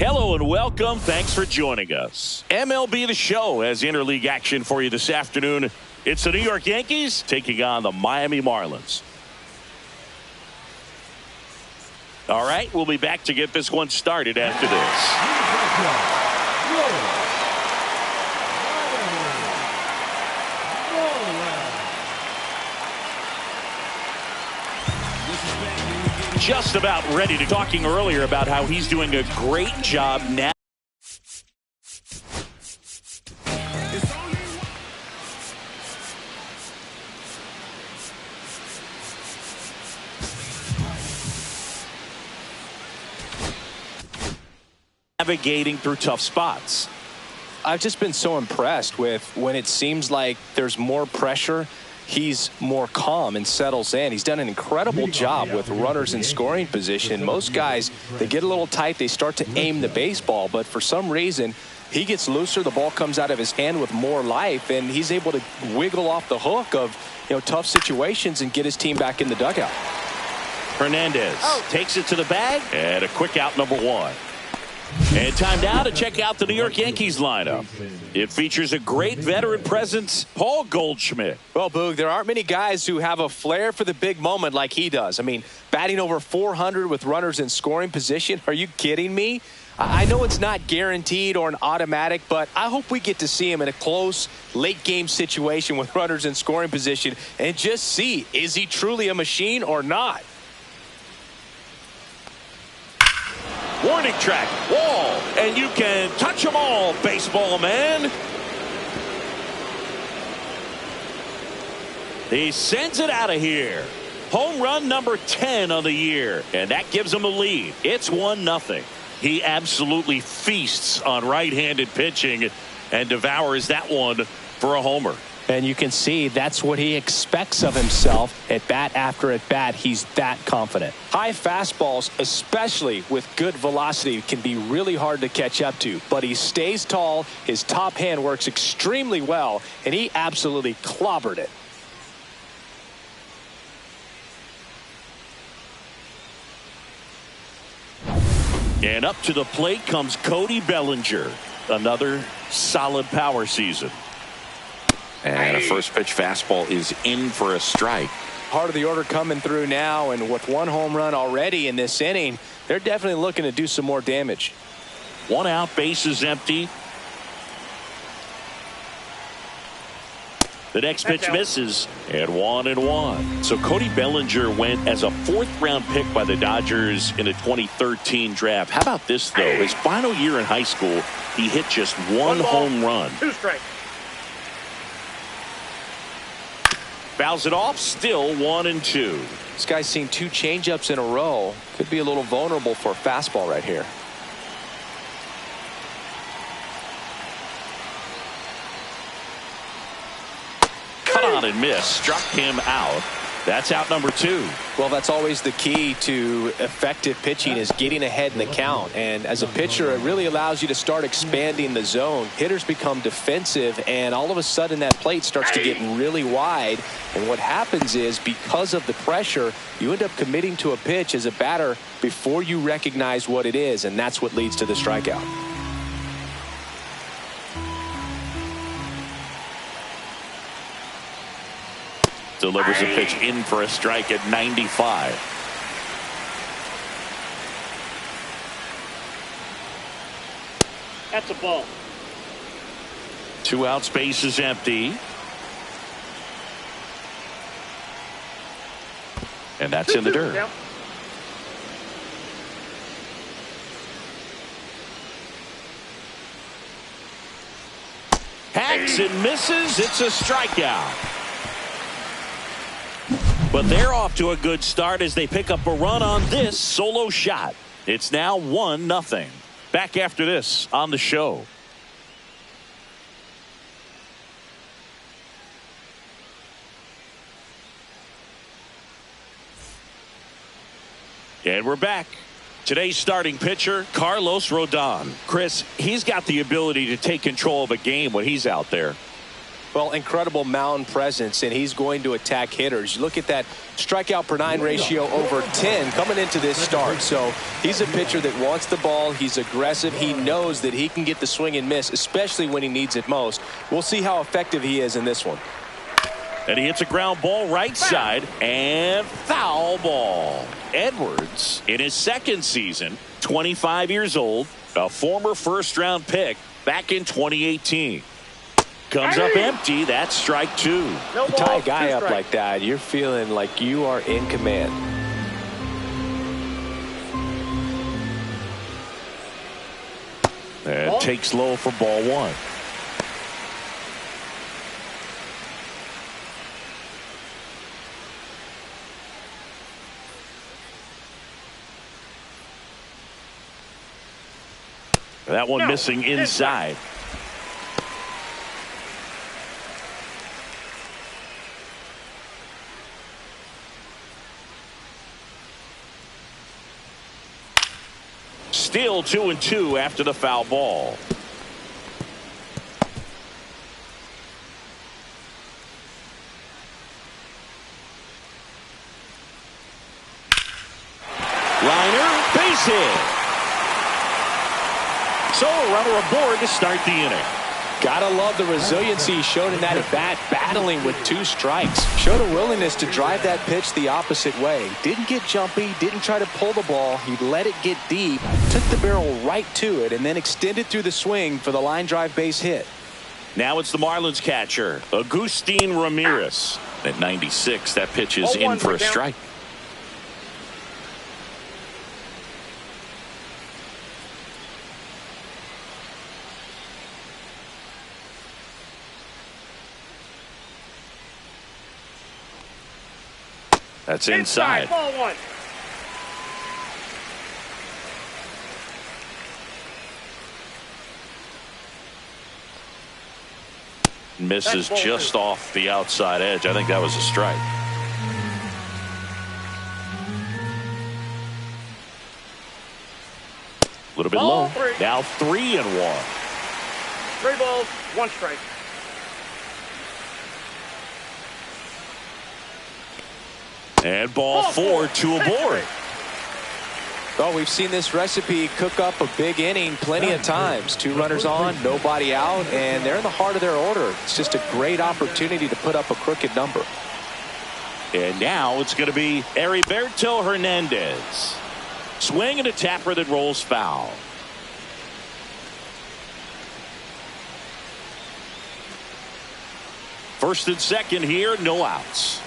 Hello and welcome. Thanks for joining us. MLB The Show has interleague action for you this afternoon. It's the New York Yankees taking on the Miami Marlins. All right, we'll be back to get this one started after this. Just about ready to talking earlier about how he's doing a great job now. Navigating through tough spots. I've just been so impressed with when it seems like there's more pressure, he's more calm and settles in. He's done an incredible job with runners in scoring position. Most guys, they get a little tight, they start to aim the baseball, but for some reason, he gets looser, the ball comes out of his hand with more life, and he's able to wiggle off the hook of, tough situations and get his team back in the dugout. Hernandez takes it to the bag, and a quick out, number one. And time now to check out the New York Yankees lineup. It features a great veteran presence, Paul Goldschmidt. Well, Boog, there aren't many guys who have a flair for the big moment like he does. I mean, batting over 400 with runners in scoring position. Are you kidding me? I know it's not guaranteed or an automatic, but I hope we get to see him in a close, late-game situation with runners in scoring position and just see, is he truly a machine or not? Warning track, wall, and you can touch them all, baseball man. He sends it out of here. Home run number 10 on the year, and that gives him a lead. It's 1-0. He absolutely feasts on right-handed pitching and devours that one for a homer. And you can see that's what he expects of himself at bat after at bat. He's that confident. High fastballs, especially with good velocity, can be really hard to catch up to. But he stays tall. His top hand works extremely well, and he absolutely clobbered it. And up to the plate comes Cody Bellinger. Another solid power season. And a first pitch fastball is in for a strike. Heart of the order coming through now, and with one home run already in this inning, they're definitely looking to do some more damage. One out, base is empty. The next pitch misses, and 1-1. So Cody Bellinger went as a fourth-round pick by the Dodgers in a 2013 draft. How about this, though? His final year in high school, he hit just one home run. 2 strikes. Fouls it off, still 1-2. This guy's seen 2 changeups in a row. Could be a little vulnerable for a fastball right here. Cut on and miss, struck him out. That's out number 2. Well, that's always the key to effective pitching, is getting ahead in the count. And as a pitcher, it really allows you to start expanding the zone. Hitters become defensive, and all of a sudden that plate starts to get really wide. And what happens is, because of the pressure, you end up committing to a pitch as a batter before you recognize what it is, and that's what leads to the strikeout. Delivers a pitch in for a strike at 95. That's a ball. 2 outs, base is empty. And that's in the dirt. Yep. Hacks and misses. It's a strikeout. But they're off to a good start as they pick up a run on this solo shot. It's now 1-0. Back after this on the show. And we're back. Today's starting pitcher, Carlos Rodon. Chris, he's got the ability to take control of a game when he's out there. Well, incredible mound presence, and he's going to attack hitters. You look at that strikeout per 9 ratio over 10 coming into this start. So he's a pitcher that wants the ball. He's aggressive. He knows that he can get the swing and miss, especially when he needs it most. We'll see how effective he is in this one. And he hits a ground ball right side and foul ball. Edwards in his second season, 25 years old, a former first-round pick back in 2018. Comes up empty. That's strike 2. No ball, tie a guy up like that, you're feeling like you are in command. And takes low for ball 1. That one missing inside. Still 2-2 after the foul ball. Liner, base hit. So a runner aboard to start the inning. Gotta love the resiliency he showed in that at bat, battling with 2 strikes. Showed a willingness to drive that pitch the opposite way. Didn't get jumpy, didn't try to pull the ball. He let it get deep, took the barrel right to it, and then extended through the swing for the line drive base hit. Now it's the Marlins catcher, Agustin Ramirez. At 96, that pitch is in for a strike. That's inside. Ball 1. Misses just off the outside edge. I think that was a strike. A little bit low. 3. Now 3-1. 3 balls, 1 strike. And ball 4, 2 aboard. Well, we've seen this recipe cook up a big inning plenty of times. 2 runners on, nobody out, and they're in the heart of their order. It's just a great opportunity to put up a crooked number. And now it's going to be Heriberto Hernandez. Swing and a tapper that rolls foul. First and second here, no outs.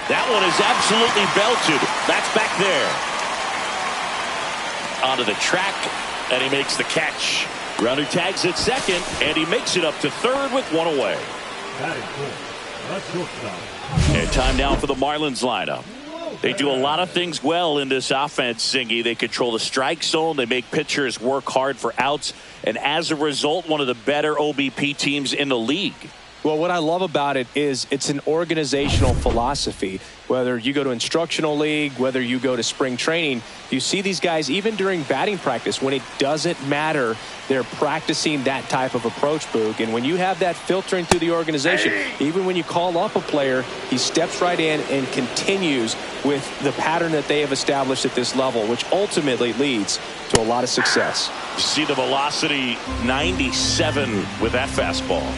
That one is absolutely belted. That's back there. Onto the track, and he makes the catch. Runner tags at second, and he makes it up to third with 1 away. And time now for the Marlins lineup. They do a lot of things well in this offense, Singy. They control the strike zone. They make pitchers work hard for outs. And as a result, one of the better OBP teams in the league. Well, what I love about it is it's an organizational philosophy. Whether you go to instructional league, whether you go to spring training, you see these guys even during batting practice when it doesn't matter. They're practicing that type of approach, Boog. And when you have that filtering through the organization, even when you call up a player, he steps right in and continues with the pattern that they have established at this level, which ultimately leads to a lot of success. You see the velocity 97 with that fastball.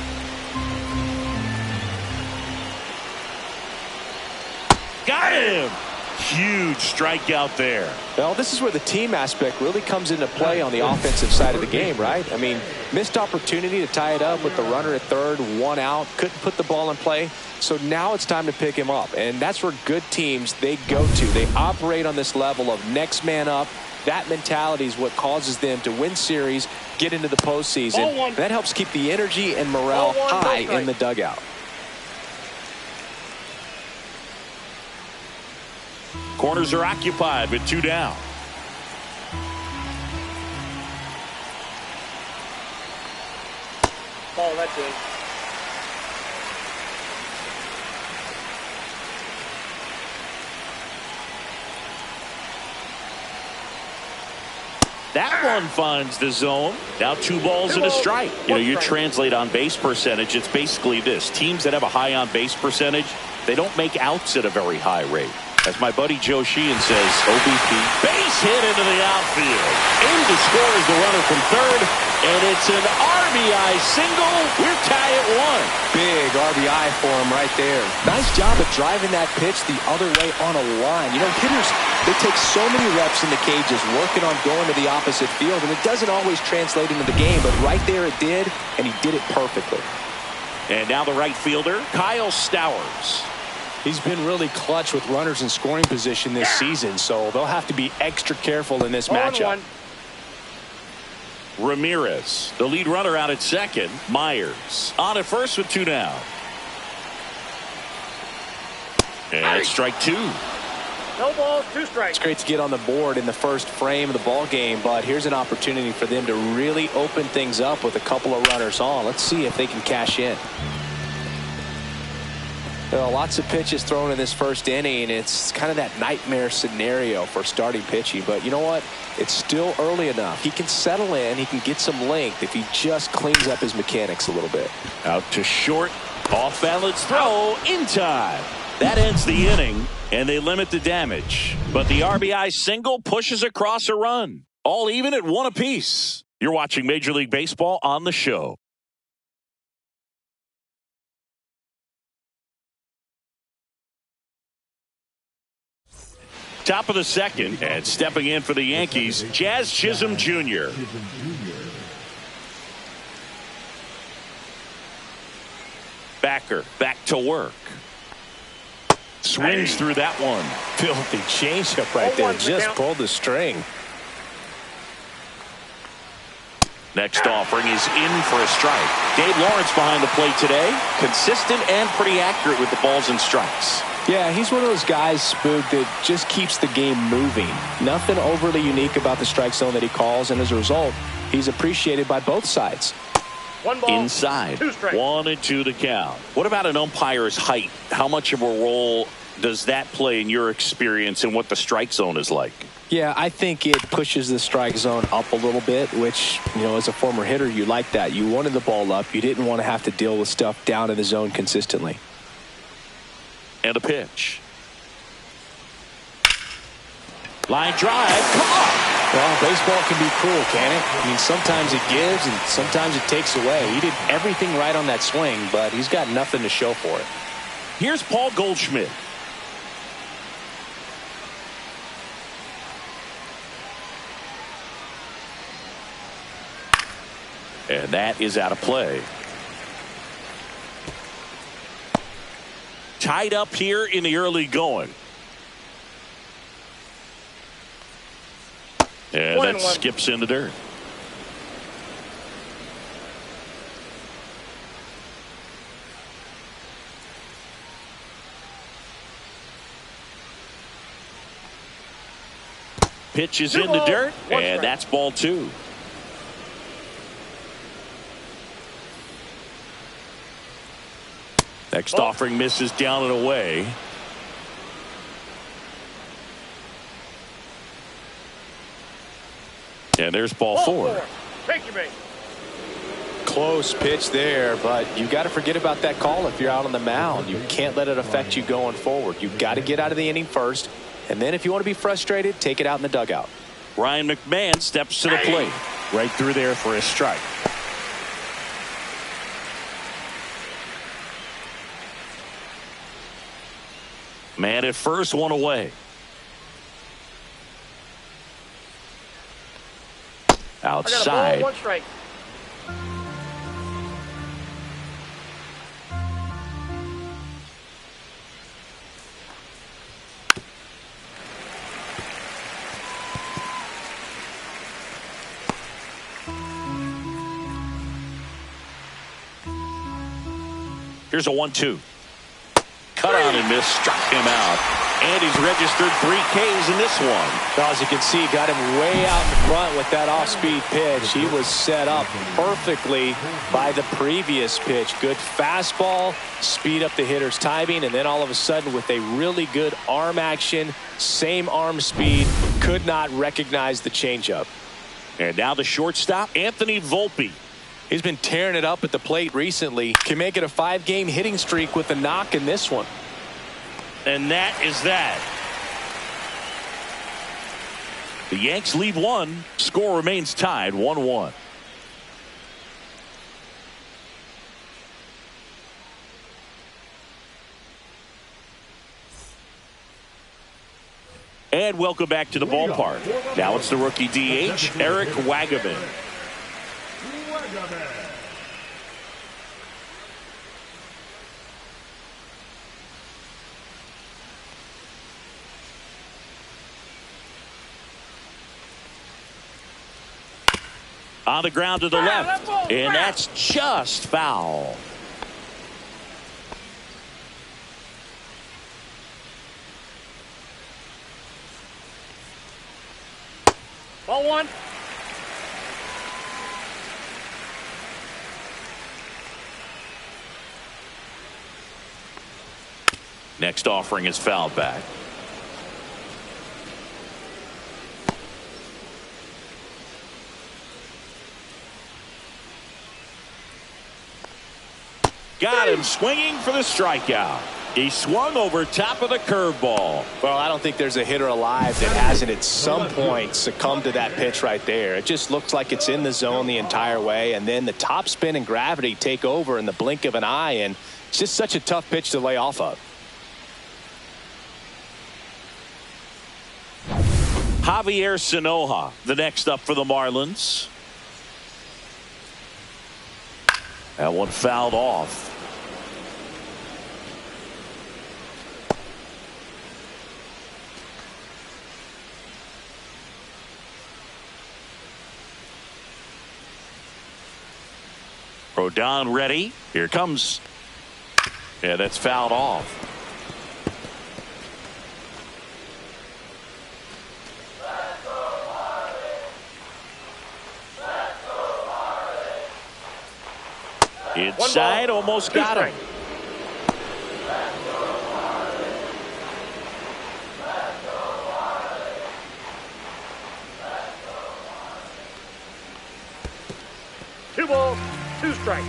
Got him! Huge strikeout there. Well, this is where the team aspect really comes into play on the offensive side of the game, right? I mean, missed opportunity to tie it up with the runner at third, 1 out, couldn't put the ball in play. So now it's time to pick him up. And that's where good teams, they go to. They operate on this level of next man up. That mentality is what causes them to win series, get into the postseason. That helps keep the energy and morale high in the dugout. Corners are occupied with 2 down. Ball, that's it. That one finds the zone. Now 2 balls and a strike. You know, you translate on base percentage, it's basically this. Teams that have a high on base percentage, they don't make outs at a very high rate. As my buddy Joe Sheehan says, OBP. Base hit into the outfield. In to score is the runner from third, and it's an RBI single. We're tied at 1. Big RBI for him right there. Nice job of driving that pitch the other way on a line. You know, hitters, they take so many reps in the cages working on going to the opposite field, and it doesn't always translate into the game, but right there it did, and he did it perfectly. And now the right fielder, Kyle Stowers. He's been really clutch with runners in scoring position this season, so they'll have to be extra careful in this matchup. Ramirez, the lead runner out at second. Myers on at first with 2 down. And strike 2. No balls, 2 strikes. It's great to get on the board in the first frame of the ball game, but here's an opportunity for them to really open things up with a couple of runners on. Let's see if they can cash in. Lots of pitches thrown in this first inning. It's kind of that nightmare scenario for starting pitching. But you know what? It's still early enough. He can settle in. He can get some length if he just cleans up his mechanics a little bit. Out to short. Off balance throw in time. That ends the inning, and they limit the damage. But the RBI single pushes across a run. All even at 1 apiece. You're watching Major League Baseball on the show. Top of the second, and stepping in for the Yankees, Jazz Chisholm Jr. Backer back to work. Swings through that one. Filthy changeup right there. Just pulled the string. Next offering is in for a strike. Dave Lawrence behind the plate today. Consistent and pretty accurate with the balls and strikes. Yeah, he's one of those guys, Spook, that just keeps the game moving. Nothing overly unique about the strike zone that he calls, and as a result, he's appreciated by both sides. 1 ball, inside. 2 strikes. 1-2 to count. What about an umpire's height? How much of a role does that play in your experience and what the strike zone is like? Yeah, I think it pushes the strike zone up a little bit, which, you know, as a former hitter, you like that. You wanted the ball up. You didn't want to have to deal with stuff down in the zone consistently. And a pitch. Line drive. Come on. Well, baseball can be cruel, can it? I mean, sometimes it gives and sometimes it takes away. He did everything right on that swing, but he's got nothing to show for it. Here's Paul Goldschmidt. And that is out of play. Tied up here in the early going. And that skips in the dirt. Pitch is in the dirt, and that's ball 2. Next offering misses down and away. And there's ball 4. Take your base. Close pitch there, but you got to forget about that call if you're out on the mound. You can't let it affect you going forward. You've got to get out of the inning first, and then if you want to be frustrated, take it out in the dugout. Ryan McMahon steps to the plate. Right through there for a strike. Man at first, 1 away. Outside. I got a ball, 1 strike. Here's a 1-2. Cut on and miss, struck him out. And he's registered 3 Ks in this one. Well, as you can see, got him way out in front with that off-speed pitch. He was set up perfectly by the previous pitch. Good fastball, speed up the hitter's timing, and then all of a sudden with a really good arm action, same arm speed, could not recognize the changeup. And now the shortstop, Anthony Volpe. He's been tearing it up at the plate recently. Can make it a 5-game hitting streak with a knock in this one. And that is that. The Yanks lead one. Score remains tied 1-1. And welcome back to the ballpark. Now it's the rookie DH, Eric Wagaman. On the ground to the left, and that's just foul. Ball one. Next offering is fouled back. Got him swinging for the strikeout. He swung over top of the curveball. Well, I don't think there's a hitter alive that hasn't at some point succumbed to that pitch right there. It just looks like it's in the zone the entire way, and then the top spin and gravity take over in the blink of an eye, and it's just such a tough pitch to lay off of. Javier Sanoja, the next up for the Marlins. That one fouled off. Rodon ready. Here comes. Yeah, that's fouled off. Inside, almost got him. Two balls, two strikes.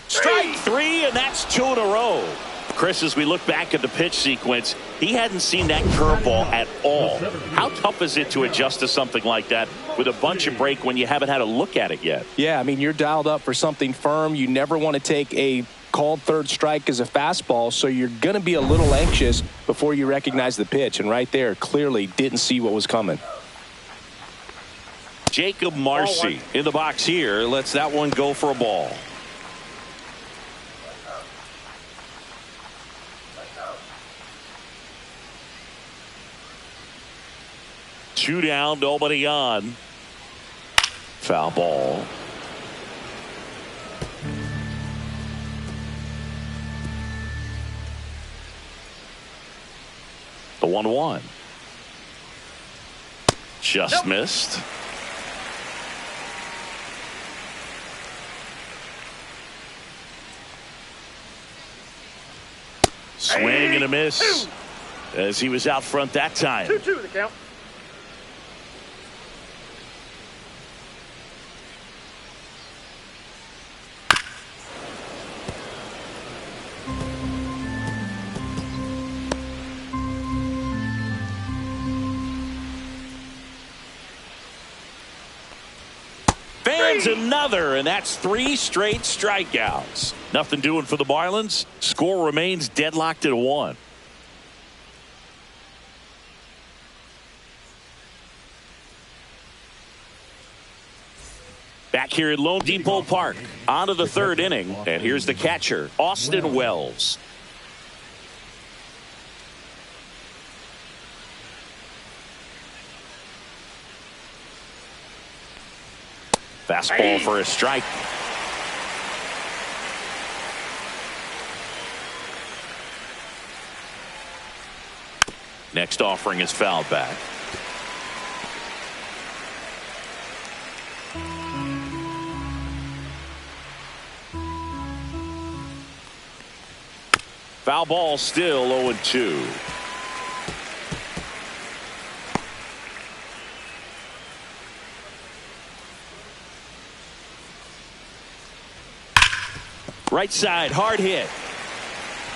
Strike three, and that's two in a row. Chris, as we look back at the pitch sequence, he hadn't seen that curveball at all. How tough is it to adjust to something like that with a bunch of break when you haven't had a look at it yet? Yeah, I mean, you're dialed up for something firm. You never want to take a called third strike as a fastball, so you're going to be a little anxious before you recognize the pitch. And right there, clearly didn't see what was coming. Jacob Marcy in the box here. Lets that one go for a ball. Two down, nobody on. Foul ball. The 1-1. Just missed. Swing and a miss as he was out front that time. 2-2 the count. Fans another, and that's 3 straight strikeouts. Nothing doing for the Marlins. Score remains deadlocked at 1. Back here at Lone Depot Park, on to the third inning, and here's the catcher, Austin Wells. Fastball for a strike. Next offering is fouled back. Foul ball, still 0-2. Right side, hard hit.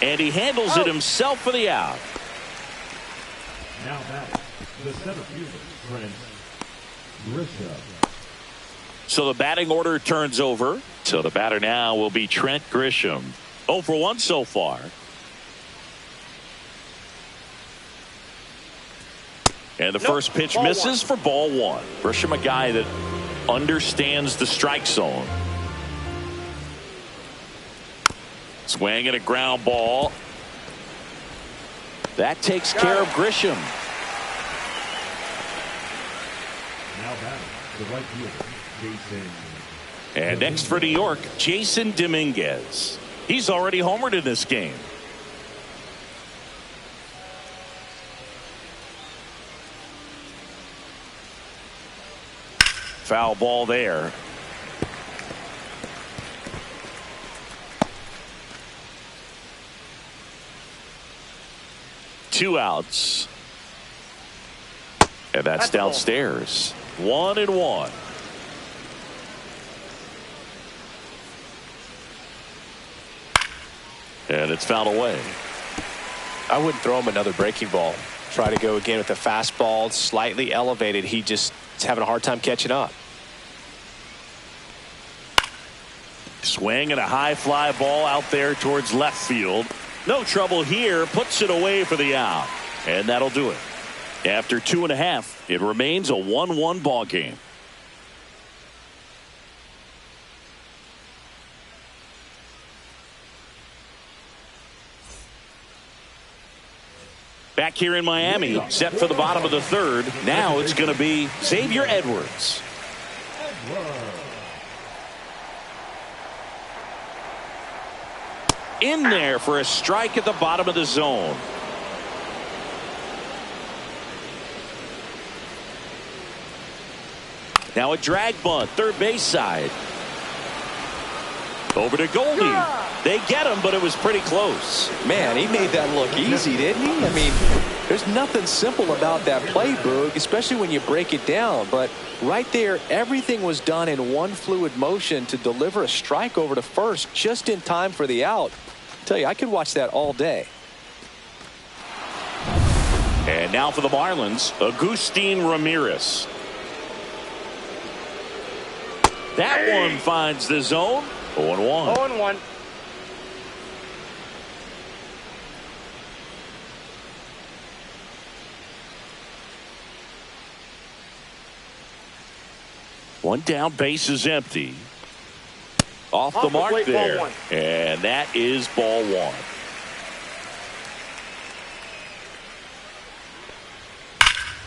And he handles it himself for the out. Now back, the center fielder, Trent Grisham. So the batting order turns over. So the batter now will be Trent Grisham. 0 for 1 so far. And the first pitch misses for ball 1. Grisham, a guy that understands the strike zone. Swing and a ground ball. That takes care of Grisham. Now back, the right fielder, Jason. And next for New York, Jason Dominguez. He's already homered in this game. Foul ball there. Two outs. And that's downstairs. 1-1. And it's fouled away. I wouldn't throw him another breaking ball. Try to go again with the fastball, slightly elevated. He just is having a hard time catching up. Swing and a high fly ball out there towards left field. No trouble here. Puts it away for the out. And that'll do it. After 2.5, it remains a 1-1 ball game. Back here in Miami, set for the bottom of the third. Now it's going to be Xavier Edwards. In there for a strike at the bottom of the zone. Now a drag bunt, third base side. Over to Goldie. They get him, but it was pretty close. Man, he made that look easy, didn't he? I mean, there's nothing simple about that play, Boog, especially when you break it down. But right there, everything was done in one fluid motion to deliver a strike over to first just in time for the out. I tell you, I could watch that all day. And now for the Marlins, Agustin Ramirez. That one finds the zone. 0-1. 0-1. One down, base is empty. Off the mark plate, there. ball 1. And that is ball 1.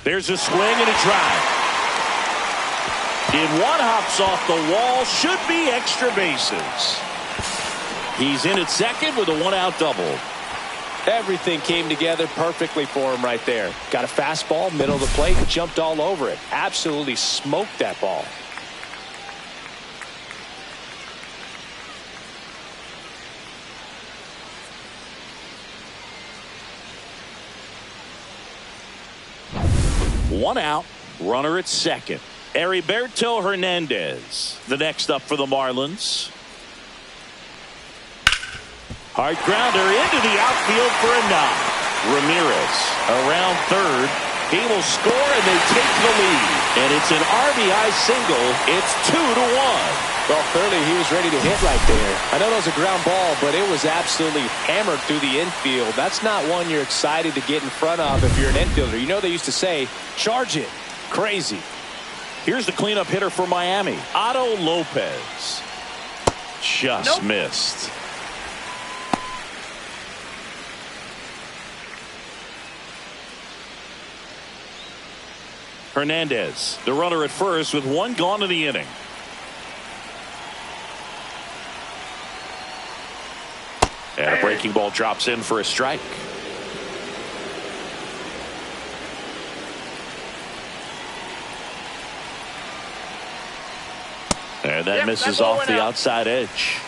There's a swing and a drive. In one hops off the wall, should be extra bases. He's in at second with a one-out double. Everything came together perfectly for him right there. Got a fastball, middle of the plate, jumped all over it. Absolutely smoked that ball. One out, runner at second. Heriberto Hernandez, the next up for the Marlins. Hard grounder into the outfield for a knock. Ramirez around third. He will score and they take the lead. And it's an RBI single. It's 2-1. Well, clearly he was ready to hit right there. I know that was a ground ball, but it was absolutely hammered through the infield. That's not one you're excited to get in front of if you're an infielder. You know they used to say, charge it. Crazy. Here's the cleanup hitter for Miami, Otto Lopez. Just missed. Hernandez, the runner at first with one gone in the inning. And a breaking ball drops in for a strike. And that misses off the outside edge.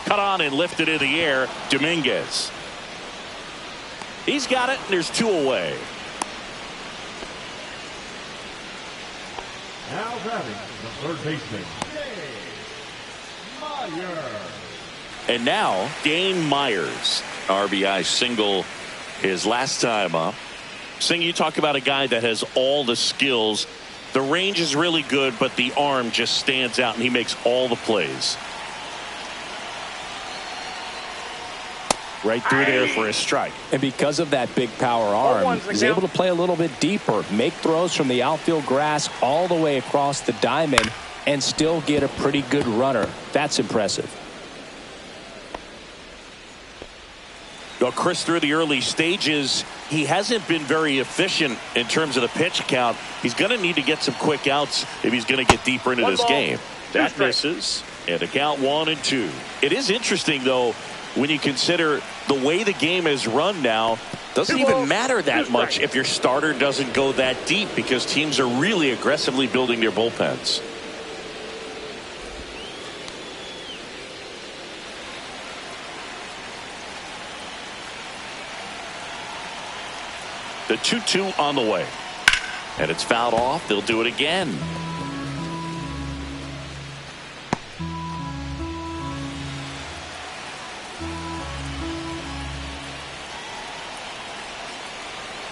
Cut on and lifted in the air. Dominguez. He's got it, and there's two away. Now batting, the third baseman, Meyer. And now, Dane Myers. RBI single his last time up. Sing, you talk about a guy that has all the skills. The range is really good, but the arm just stands out, and he makes all the plays. Right through there for a strike. And because of that big power arm, he's able to play a little bit deeper, make throws from the outfield grass all the way across the diamond, and still get a pretty good runner. That's impressive. Well, Chris, through the early stages, he hasn't been very efficient in terms of the pitch count. He's going to need to get some quick outs if he's going to get deeper into this game. That misses, and a count 1-2. It is interesting, though, when you consider the way the game is run now. Doesn't even matter that much if your starter doesn't go that deep, because teams are really aggressively building their bullpens. The 2-2 on the way. And it's fouled off. They'll do it again.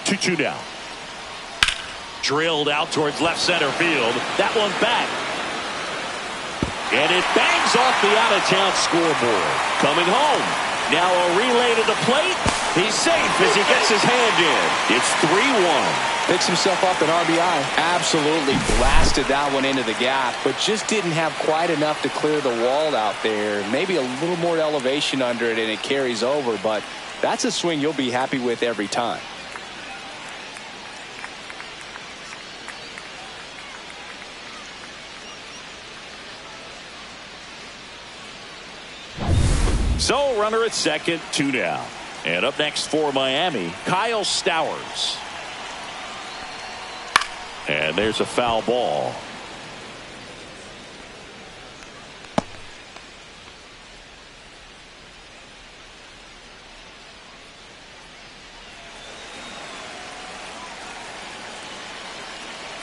Two now. Drilled out towards left center field. That one back. And it bangs off the out-of-town scoreboard. Coming home. Now a relay to the plate. He's safe as he gets his hand in. It's 3-1. Picks himself up an RBI. Absolutely blasted that one into the gap, but just didn't have quite enough to clear the wall out there. Maybe a little more elevation under it and it carries over, but that's a swing you'll be happy with every time. So runner at second, 2 down. And up next for Miami, Kyle Stowers. And there's a foul ball.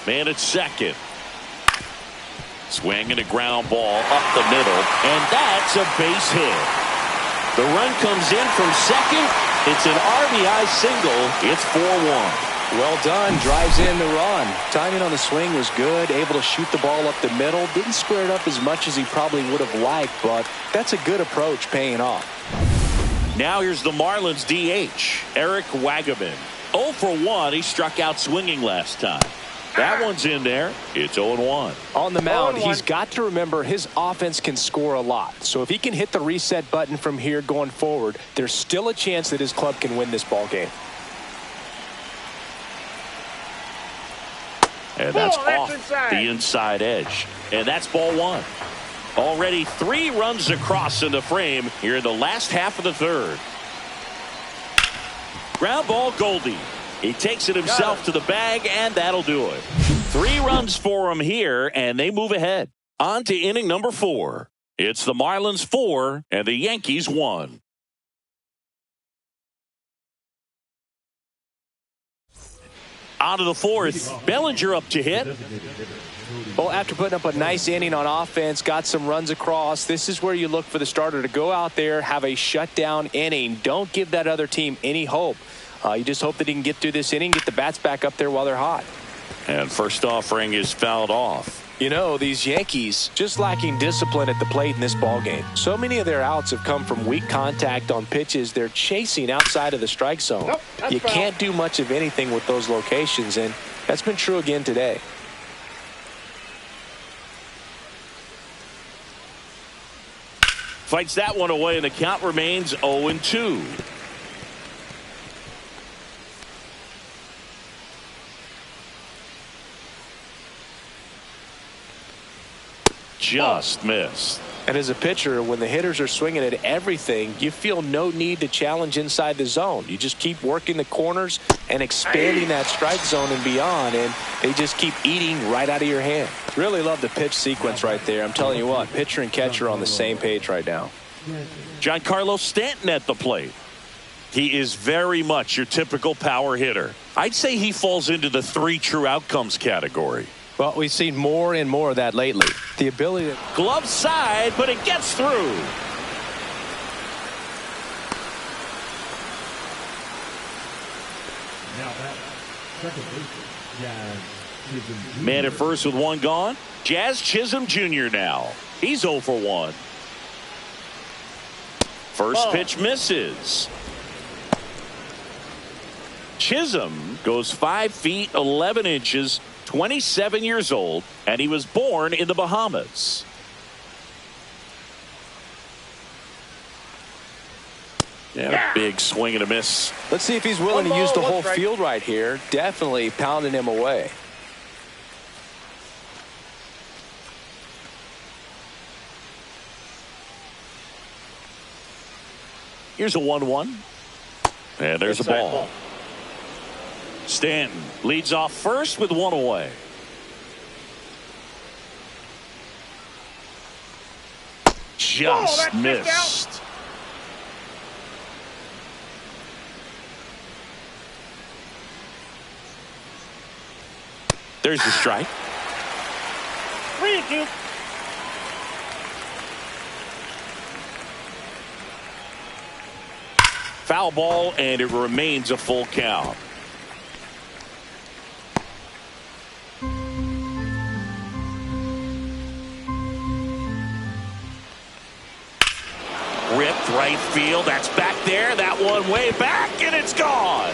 Man at second. Swing and a ground ball up the middle, and that's a base hit. The run comes in from second. It's an RBI single. It's 4-1. Well done. Drives in the run. Timing on the swing was good. Able to shoot the ball up the middle. Didn't square it up as much as he probably would have liked, but that's a good approach, paying off. Now here's the Marlins DH, Eric Wagaman. 0 for 1. He struck out swinging last time. That one's in there. It's 0-1. On the mound, he's got to remember his offense can score a lot. So if he can hit the reset button from here going forward, there's still a chance that his club can win this ball game. And that's off the inside edge. And that's ball 1. Already 3 runs across in the frame here in the last half of the third. Ground ball, Goldie. He takes it himself to the bag, and that'll do it. 3 runs for him here, and they move ahead. On to inning number 4. It's the Marlins 4 and the Yankees 1. On to the 4th. Bellinger up to hit. Well, after putting up a nice inning on offense, got some runs across, this is where you look for the starter to go out there, have a shutdown inning. Don't give that other team any hope. You just hope that he can get through this inning, get the bats back up there while they're hot. And first offering is fouled off. You know, these Yankees just lacking discipline at the plate in this ballgame. So many of their outs have come from weak contact on pitches they're chasing outside of the strike zone. You can't do much of anything with those locations, and that's been true again today. Fights that one away, and the count remains 0-2. Just missed. And as a pitcher, when the hitters are swinging at everything, you feel no need to challenge inside the zone. You just keep working the corners and expanding that strike zone and beyond, and they just keep eating right out of your hand. Really love the pitch sequence right there. I'm telling you what, pitcher and catcher are on the same page right now. Giancarlo Stanton at the plate. He is very much your typical power hitter. I'd say he falls into the 3 true outcomes category. Well, we've seen more and more of that lately. The ability to... Glove side, but it gets through. Now that second baseman, Jazz Chisholm Jr. Man at first with one gone. Jazz Chisholm Jr. now. He's 0 for 1. First pitch misses. Chisholm goes 5 feet 11 inches, 27 years old, and he was born in the Bahamas. And a big swing and a miss. Let's see if he's willing to use the whole field right here. Definitely pounding him away. Here's a 1-1. And there's a ball. Stanton leads off first with 1 away. Just missed. There's the strike. 3-2. Foul ball, and it remains a full count. Ripped right field. That's back there. That one way back, and it's gone.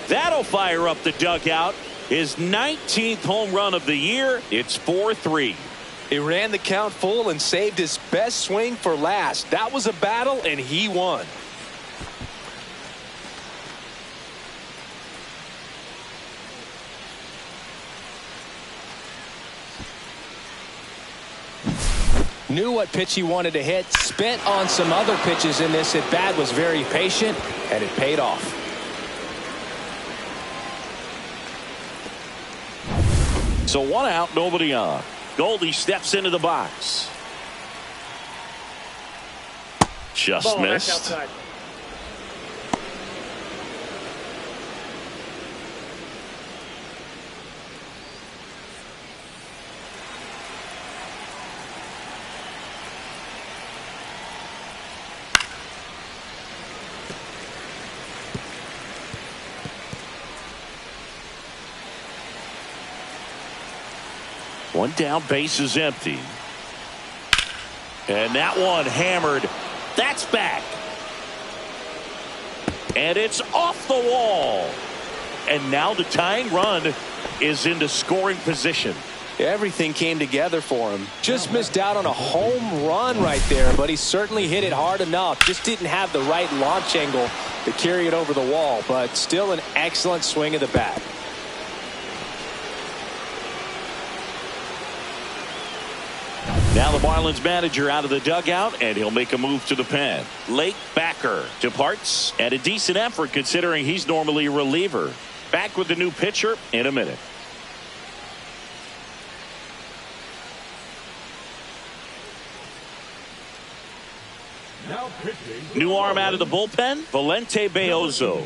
That'll fire up the dugout. His 19th home run of the year. It's 4-3. He ran the count full and saved his best swing for last. That was a battle, and he won. Knew what pitch he wanted to hit. Spent on some other pitches in this at bat. Was very patient, and it paid off. So 1 out, nobody on. Goldie steps into the box. Just missed. Outside. One down, base is empty. And that one hammered. That's back. And it's off the wall. And now the tying run is into scoring position. Everything came together for him. Just missed out on a home run right there, but he certainly hit it hard enough. Just didn't have the right launch angle to carry it over the wall, but still an excellent swing of the bat. Now the Marlins manager out of the dugout, and he'll make a move to the pen. Lake Backer departs, and a decent effort considering he's normally a reliever. Back with the new pitcher in a minute. Now pitching. New arm out of the bullpen, Valente Beozo.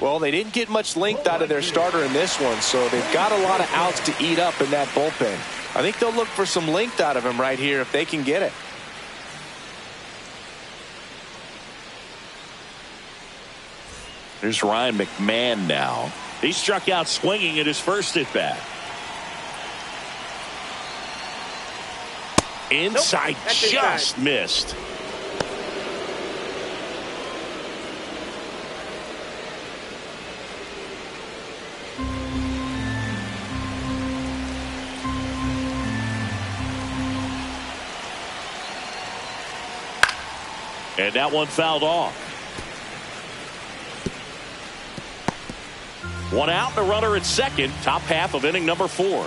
Well, they didn't get much length out of their starter in this one, so they've got a lot of outs to eat up in that bullpen. I think they'll look for some length out of him right here if they can get it. Here's Ryan McMahon now. He struck out swinging at his first at bat. Inside, just missed. And that one fouled off. One out and a runner at second. Top half of inning number 4.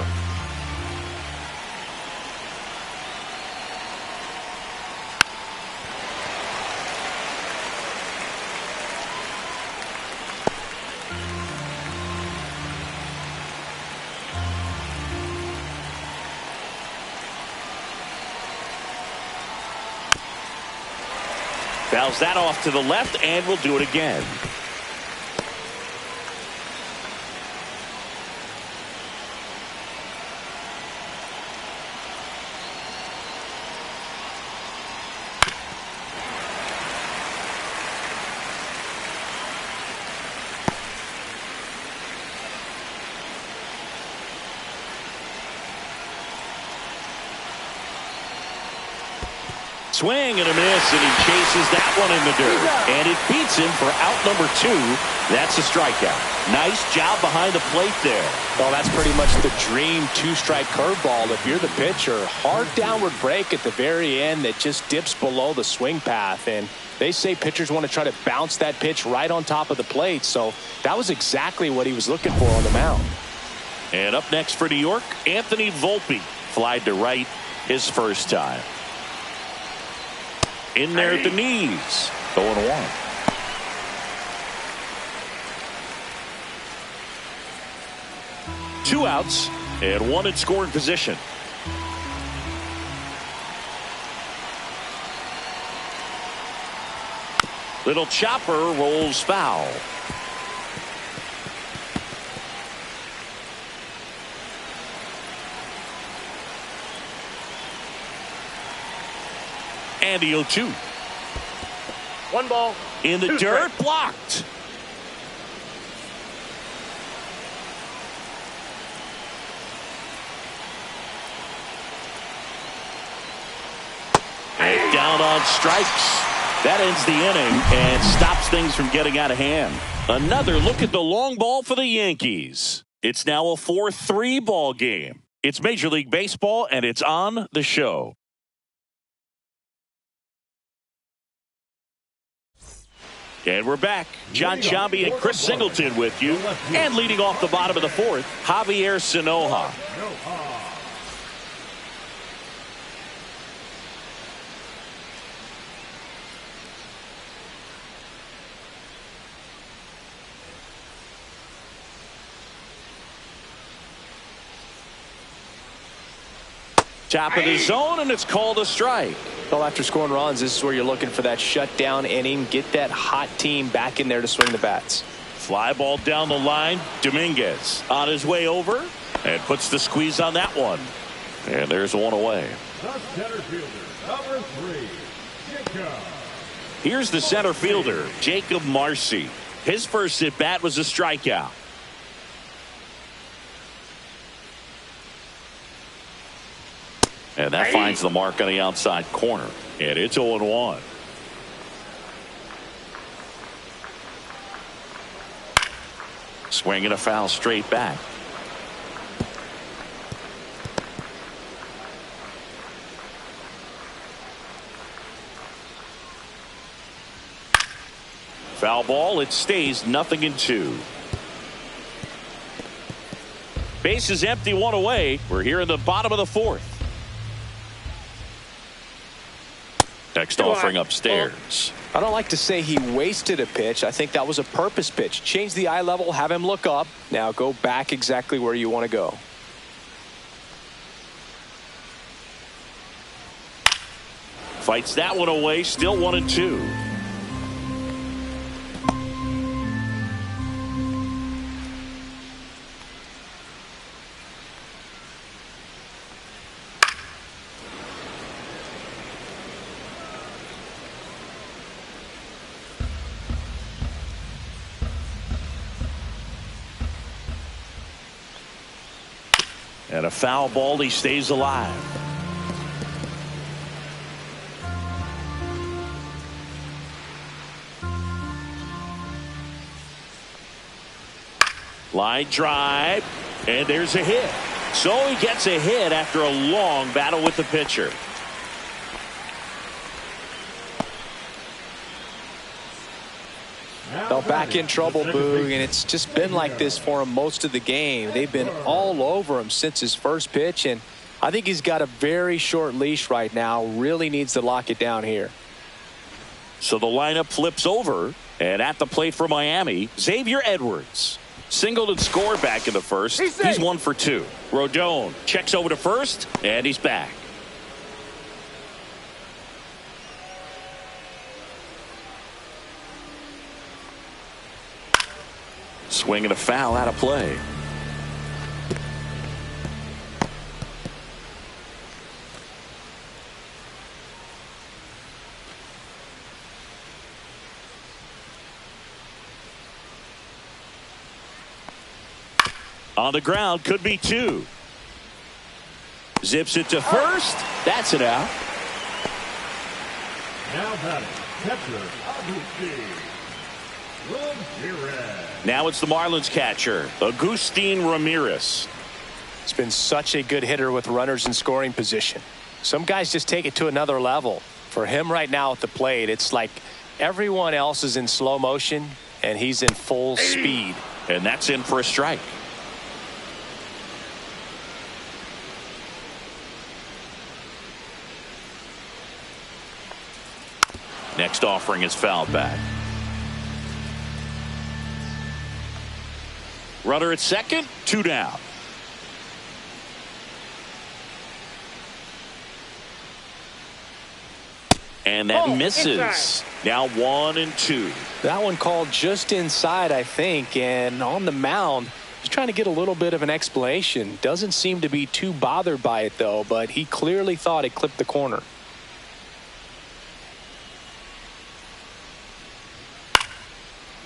Fouls that off to the left, and we'll do it again. Swing and a miss, and he chases that one in the dirt. And it beats him for out number 2. That's a strikeout. Nice job behind the plate there. Well, that's pretty much the dream two-strike curveball. If you're the pitcher, hard downward break at the very end that just dips below the swing path. And they say pitchers want to try to bounce that pitch right on top of the plate. So that was exactly what he was looking for on the mound. And up next for New York, Anthony Volpe. Flied to right his first time. In there at the knees. 0-1. Two outs and one in scoring position. Little chopper rolls foul. And the 0-2. 1 ball. In the 2 dirt, strikes. blocked. And down on strikes. That ends the inning and stops things from getting out of hand. Another look at the long ball for the Yankees. It's now a 4-3 ball game. It's Major League Baseball, and it's on the show. And we're back. John Sciambi and Chris Singleton with you. And leading off the bottom of the 4th, Javier Sanoja. Top of the zone, and it's called a strike. Well, after scoring runs, this is where you're looking for that shutdown inning. Get that hot team back in there to swing the bats. Fly ball down the line. Dominguez on his way over and puts the squeeze on that one. And there's one away. The center fielder, number 3, Jacob. Here's the center fielder, Jacob Marcy. His first at bat was a strikeout. And that finds the mark on the outside corner. And it's 0-1. Swinging a foul straight back. Foul ball. It stays 0-2. Base is empty, one away. We're here in the bottom of the 4th. Next offering upstairs. I don't like to say he wasted a pitch. I think that was a purpose pitch. Change the eye level, have him look up. Now go back exactly where you want to go. Fights that one away, still 1-2. And a foul ball, he stays alive. Line drive, and there's a hit. So he gets a hit after a long battle with the pitcher. They're back in trouble, Boog, and it's just been like this for him most of the game. They've been all over him since his first pitch, and I think he's got a very short leash right now. Really needs to lock it down here. So the lineup flips over, and at the plate for Miami, Xavier Edwards. Singled and scored back in the first. He's 1 for 2. Rodon checks over to first, and he's back. Swinging a foul out of play. On the ground, could be 2. Zips it to first. That's it out. Now batting, catcher, Agustin Ramirez. Now it's the Marlins catcher, Agustin Ramirez. He's been such a good hitter with runners in scoring position. Some guys just take it to another level. For him right now at the plate, it's like everyone else is in slow motion and he's in full speed. And that's in for a strike. Next offering is fouled back. Runner at second, 2 down. And that misses. Inside. Now 1-2. That one called just inside, I think, and on the mound, he's trying to get a little bit of an explanation. Doesn't seem to be too bothered by it, though, but he clearly thought it clipped the corner.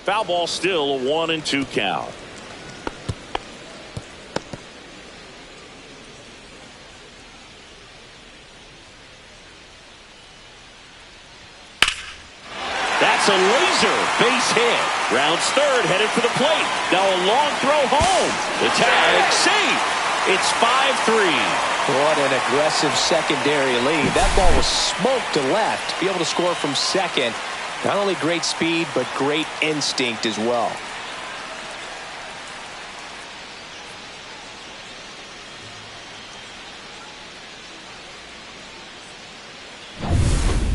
Foul ball, still a 1-2 count. That's a laser base hit. Rounds third, headed for the plate. Now a long throw home. The tag, safe. It's 5-3. What an aggressive secondary lead. That ball was smoked to left. Be able to score from second. Not only great speed, but great instinct as well.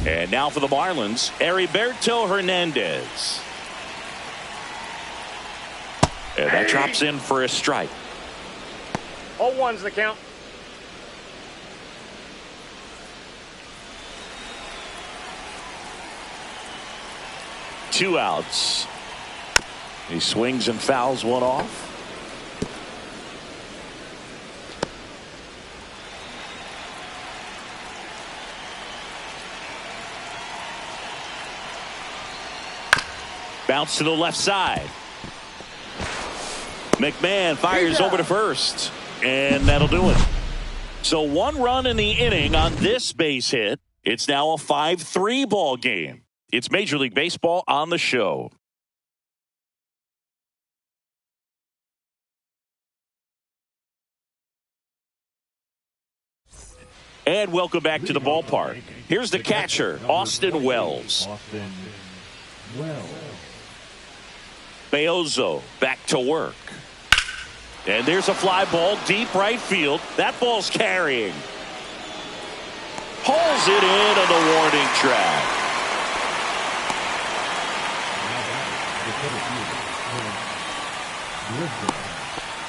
And now for the Marlins, Heriberto Hernandez. And that drops in for a strike. 0-1's the count. Two outs. He swings and fouls one off. Bounce to the left side. McMahon fires over to first, and that'll do it. So 1 run in the inning on this base hit. It's now a 5-3 ball game. It's Major League Baseball on the show. And welcome back to the ballpark. Here's the catcher, Austin Wells. Austin Wells. Beozo back to work. And there's a fly ball deep right field. That ball's carrying. Pulls it in on the warning track.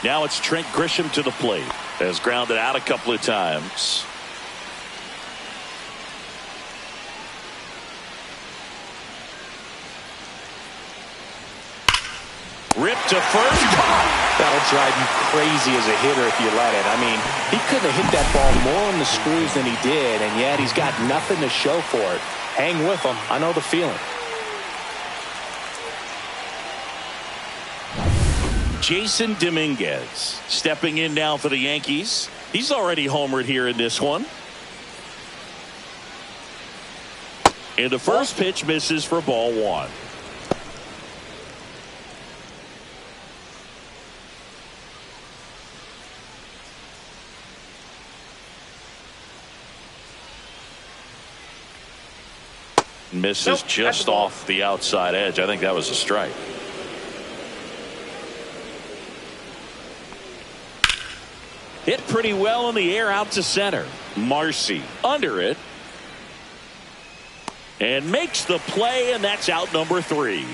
Now it's Trent Grisham to the plate. Has grounded out a couple of times. Ripped to first. That'll drive you crazy as a hitter if you let it. I mean, he couldn't have hit that ball more on the screws than he did, and yet he's got nothing to show for it. Hang with him. I know the feeling. Jason Dominguez stepping in now for the Yankees. He's already homered here in this one. And the first pitch misses for ball 1. Misses just off the outside edge. I think that was a strike. Hit pretty well in the air out to center. Marcy under it. And makes the play, and that's out number 3.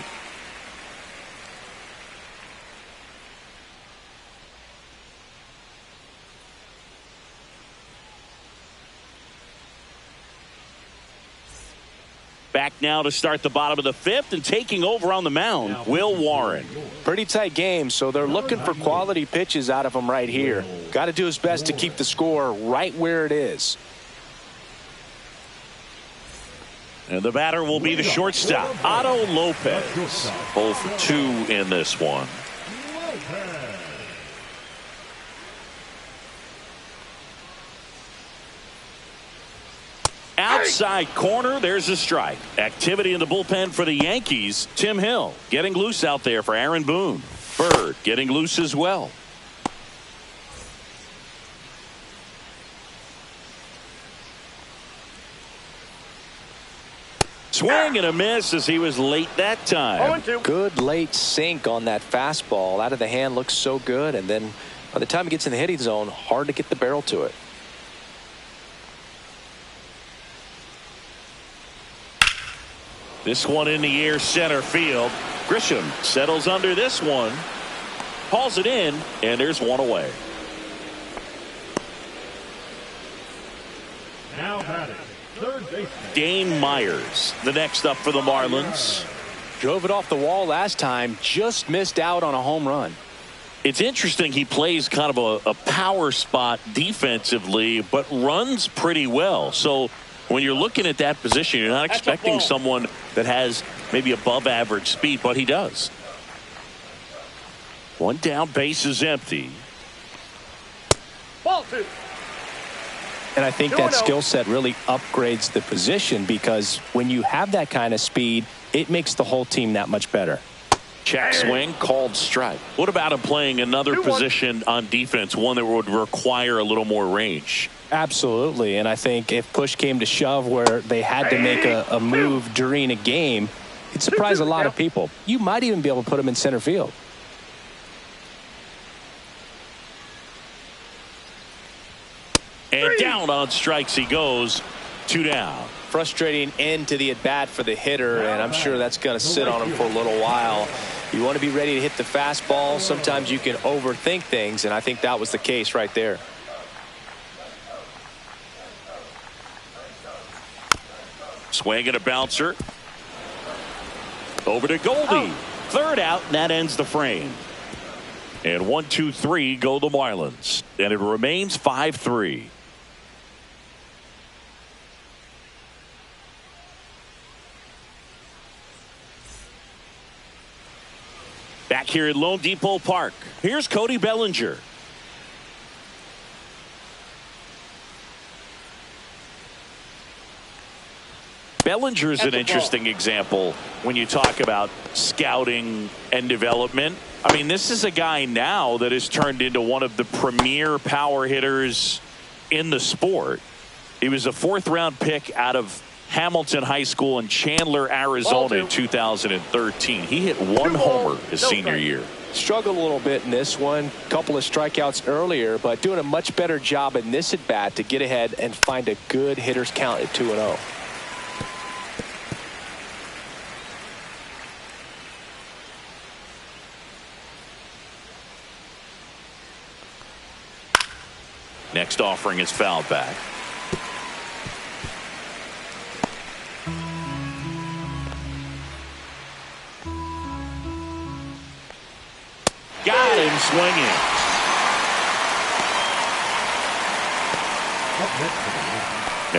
Back now to start the bottom of the 5th, and taking over on the mound, Will Warren. Pretty tight game, so they're looking for quality pitches out of him right here. Got to do his best to keep the score right where it is. And the batter will be the shortstop, Otto Lopez. 0 for 2 in this one. Outside corner, there's a strike. Activity in the bullpen for the Yankees. Tim Hill getting loose out there for Aaron Boone. Bird getting loose as well. Swing and a miss as he was late that time. Good late sink on that fastball. Out of the hand looks so good, and then by the time it gets in the hitting zone, hard to get the barrel to it. This one in the air, center field. Grisham settles under this one. Hauls it in, and there's one away. Now batting, third baseman Dane Myers, the next up for the Marlins. Drove it off the wall last time, just missed out on a home run. It's interesting he plays kind of a power spot defensively, but runs pretty well. So when you're looking at that position, you're not expecting someone that has maybe above average speed, but he does. One down, base is empty. Ball two. And I think that skill set really upgrades the position, because when you have that kind of speed, it makes the whole team that much better. Check swing, called strike. What about him playing another position on defense, one that would require a little more range? Absolutely, and I think if push came to shove where they had to make a move during a game, it'd surprise a lot of people. You might even be able to put him in center field. And down on strikes he goes. 2 down. Frustrating end to the at-bat for the hitter, and I'm sure that's going to sit on him for a little while. You want to be ready to hit the fastball. Sometimes you can overthink things, and I think that was the case right there. Swing and a bouncer. Over to Goldie. Third out, and that ends the frame. And 1, 2, 3 go the Marlins. And it remains 5-3. Back here at Lone Depot Park, here's Cody Bellinger. Bellinger is an interesting example when you talk about scouting and development. I mean, this is a guy now that has turned into one of the premier power hitters in the sport. He was a 4th-round pick out of Hamilton High School in Chandler, Arizona in 2013. He hit 1 homer his senior year. Struggled a little bit in this one. Couple of strikeouts earlier, but doing a much better job in this at-bat to get ahead and find a good hitter's count at 2-0. Next offering is fouled back. Got him swinging.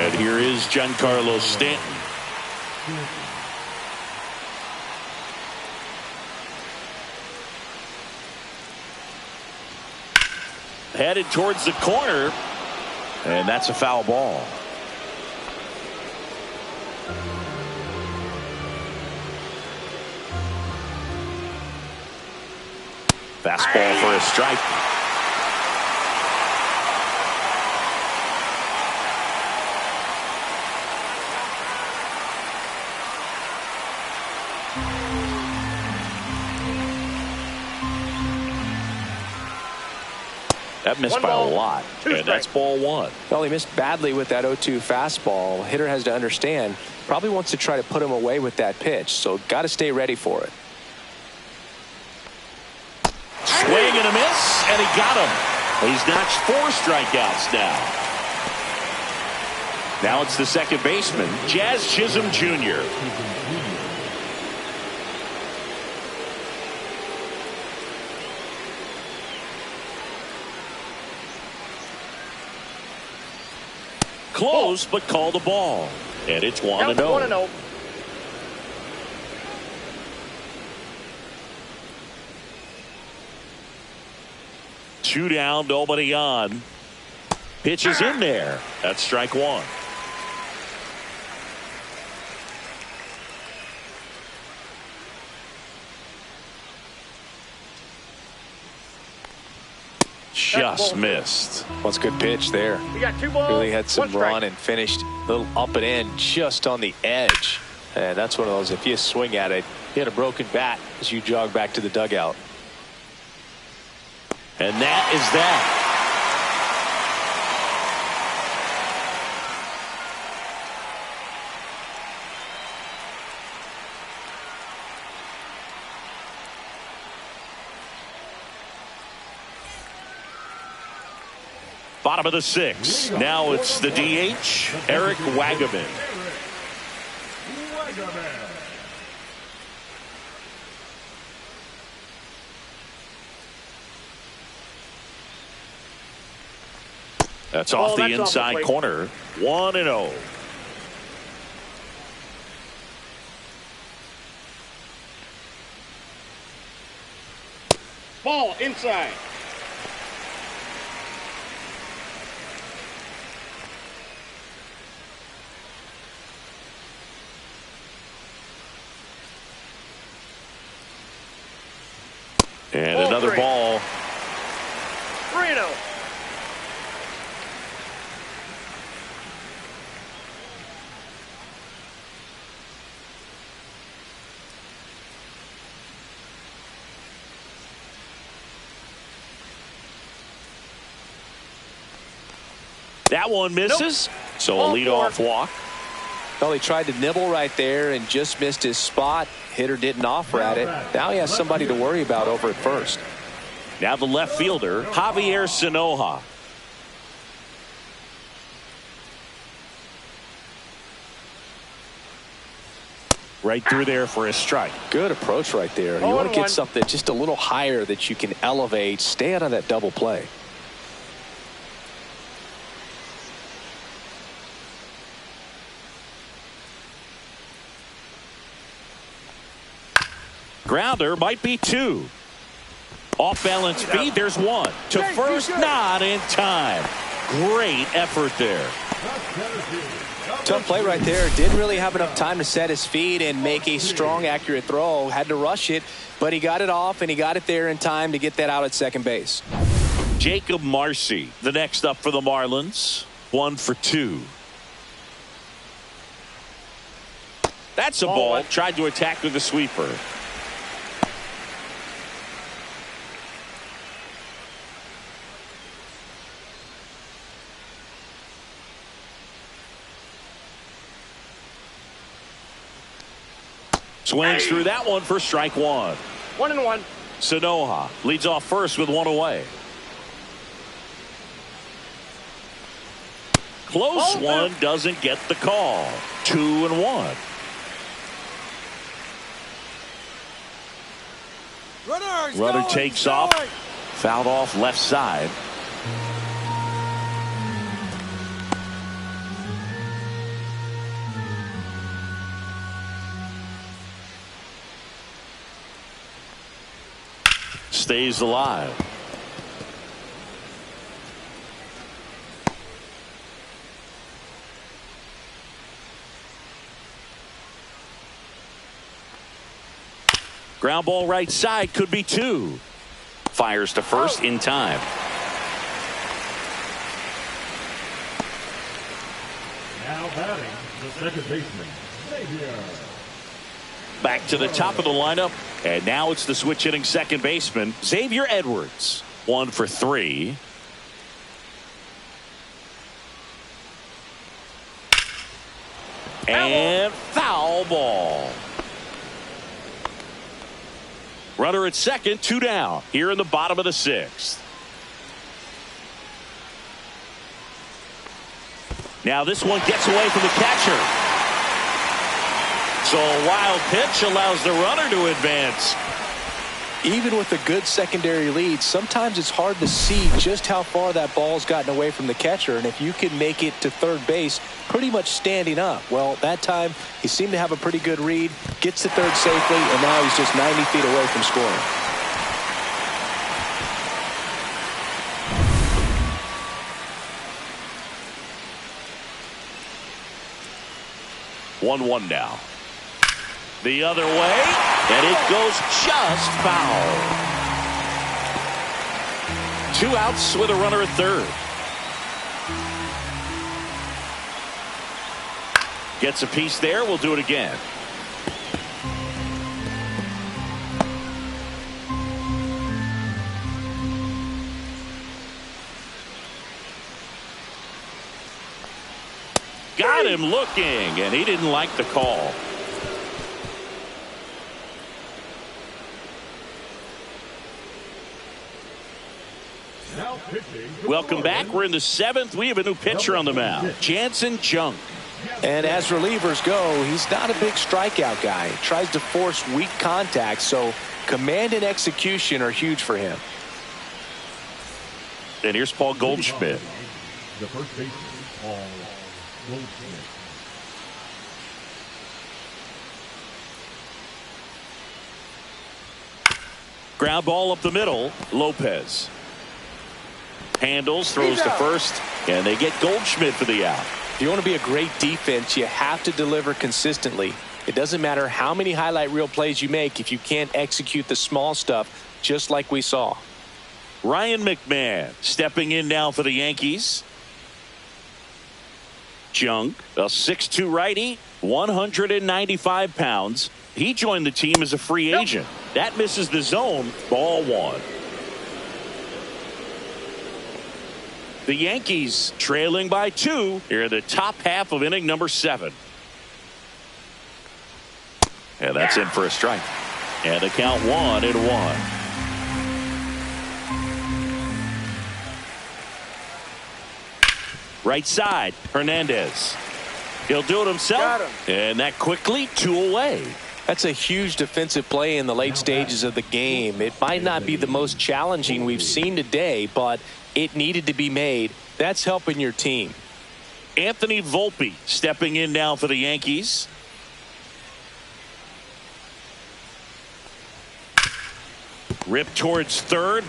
And here is Giancarlo Stanton. Headed towards the corner, and that's a foul ball. Fastball for a strike. That missed by a lot, and that's ball 1. Well, he missed badly with that 0-2 fastball. Hitter has to understand, probably wants to try to put him away with that pitch, so got to stay ready for it. Swing and a miss, and he got him. He's notched 4 strikeouts now. Now it's the second baseman, Jazz Chisholm Jr. Close, but call the ball. And it's 1-0. 1-0. Two down, nobody on. Pitch is in there. That's strike 1. just missed. What's a good pitch there? We got 2 balls. Really had some one strike. run and finished a little up and in just on the edge. And that's one of those, if you swing at it, you hit a broken bat as you jog back to the dugout. And that is that. Bottom of the 6th. Now it's the DH, Eric Wagaman. That's off the inside corner. 1-0. Ball inside. And another ball. 3-0. That one misses. Nope. So a leadoff walk. Well, he tried to nibble right there and just missed his spot. Hitter didn't offer at it. Now he has somebody to worry about over at first. Now the left fielder, Javier Sinoja. Right through there for a strike. Good approach right there. You want to get something just a little higher that you can elevate. Stay out of that double play. Grounder might be 2. Off balance feed. There's 1 to first, not in time. Great effort there. Tough play right there. Didn't really have enough time to set his feet and make a strong, accurate throw. Had to rush it, but he got it off and he got it there in time to get that out at second base. Jacob Marcy, the next up for the Marlins. 1 for 2. That's a ball. Tried to attack with a sweeper. Swings through that one for strike 1. 1-1. Sinoja leads off first with 1 away. Close one, doesn't get the call. 2-1. Runner takes off. Fouled off left side. Stays alive. Ground ball right side, could be 2. Fires to first in time. Now batting, the second baseman, Xavier. Back to the top of the lineup, and now it's the switch hitting second baseman, Xavier Edwards. 1 for 3. And foul ball. Runner at second, 2 down here in the bottom of the 6th. Now this one gets away from the catcher. So a wild pitch allows the runner to advance. Even with a good secondary lead, sometimes it's hard to see just how far that ball's gotten away from the catcher. And if you can make it to third base pretty much standing up, well, that time he seemed to have a pretty good read, gets to third safely, and now he's just 90 feet away from scoring. One now. The other way, and it goes just foul. 2 outs with a runner at third. Gets a piece there. We'll do it again. Got him looking, and he didn't like the call. Welcome back. We're in the 7th. We have a new pitcher on the mound, Jansen Junk. And as relievers go, he's not a big strikeout guy. He tries to force weak contact, so command and execution are huge for him. And here's Paul Goldschmidt. The first baseman, Paul Goldschmidt. Ground ball up the middle. Lopez handles, throws to first, and they get Goldschmidt for the out. If you want to be a great defense, you have to deliver consistently. It doesn't matter how many highlight reel plays you make if you can't execute the small stuff, just like we saw. Ryan McMahon stepping in now for the Yankees. Junk, a 6'2" righty, 195 pounds. He joined the team as a free agent. That misses the zone. Ball 1. The Yankees trailing by 2 here in the top half of inning number 7. And that's in for a strike. And the count 1-1. Right side, Hernandez. He'll do it himself. And that quickly 2 away. That's a huge defensive play in the late stages of the game. It might not be the most challenging we've seen today, but it needed to be made. That's helping your team. Anthony Volpe stepping in now for the Yankees. Rip towards third.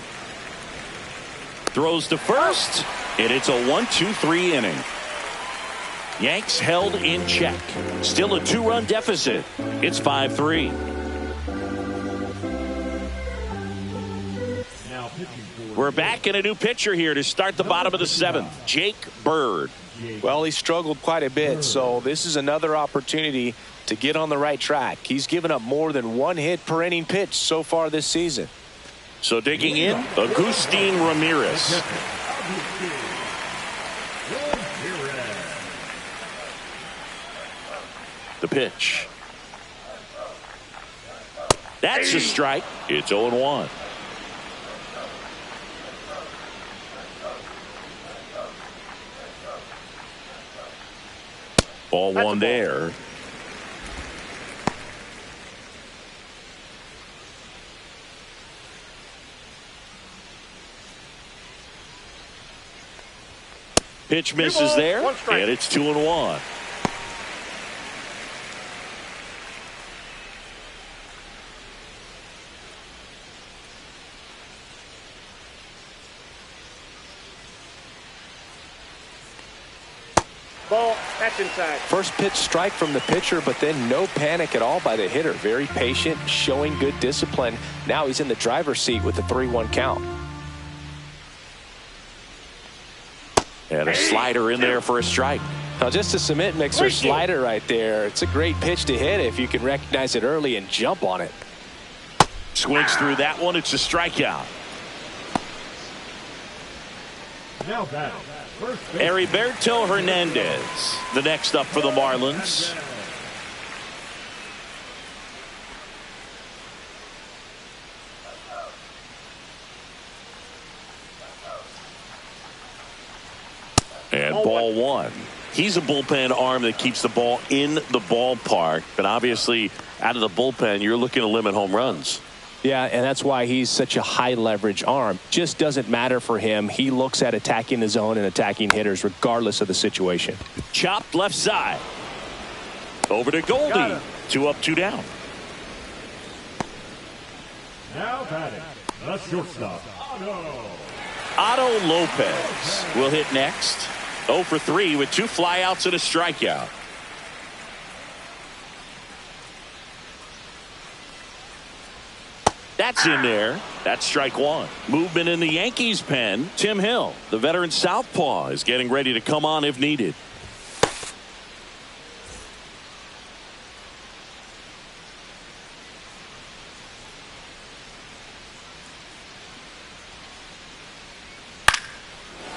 Throws to first. And it's a 1-2-3 inning. Yanks held in check. Still a 2-run deficit. It's 5-3. We're back in a new pitcher here to start the bottom of the 7th. Jake Bird. Well, he struggled quite a bit, so this is another opportunity to get on the right track. He's given up more than 1 hit per inning pitch so far this season. So digging in, Agustin Ramirez. The pitch. That's a strike. It's 0-1. Ball 1 there. Pitch misses there, and it's 2-1. Ball, that's inside. First pitch strike from the pitcher, but then no panic at all by the hitter. Very patient, showing good discipline. Now he's in the driver's seat with the 3-1 count. And a slider in there for a strike. Now just a cement mixer slider right there. It's a great pitch to hit if you can recognize it early and jump on it. Swings through that one. It's a strikeout. Now batting, Heriberto Hernandez, the next up for the Marlins. And ball 1. He's a bullpen arm that keeps the ball in the ballpark. But obviously, out of the bullpen, you're looking to limit home runs. Yeah, and that's why he's such a high leverage arm. Just doesn't matter for him. He looks at attacking the zone and attacking hitters regardless of the situation. Chopped left side. Over to Goldie. 2 up, 2 down. now batting, the shortstop, Otto Lopez will hit next. 0 for 3 with 2 flyouts and a strikeout. That's in there. That's strike one. Movement in the Yankees pen. Tim Hill, the veteran southpaw, is getting ready to come on if needed.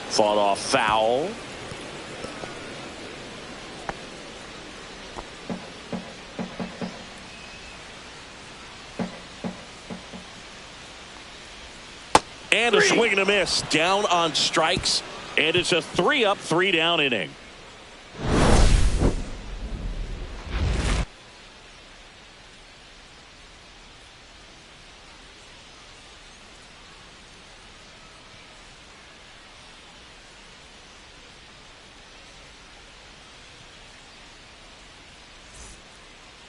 Fought off foul. And a swing and a miss. Down on strikes. And it's a 3-up, 3-down inning.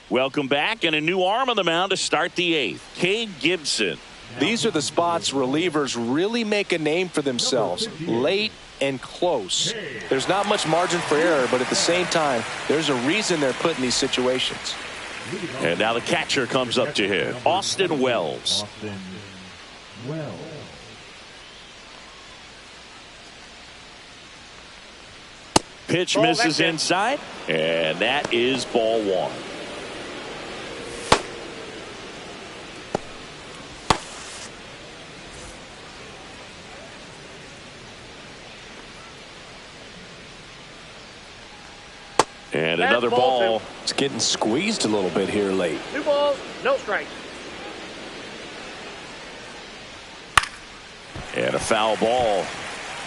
Welcome back, and a new arm on the mound to start the eighth. Cade Gibson. These are the spots relievers really make a name for themselves, late and close. There's not much margin for error, but at the same time, there's a reason they're put in these situations. And now the catcher comes up to hit, Austin Wells. Pitch misses inside, and that is ball one. And another ball. It's getting squeezed a little bit here late. 2 balls, no strikes. And a foul ball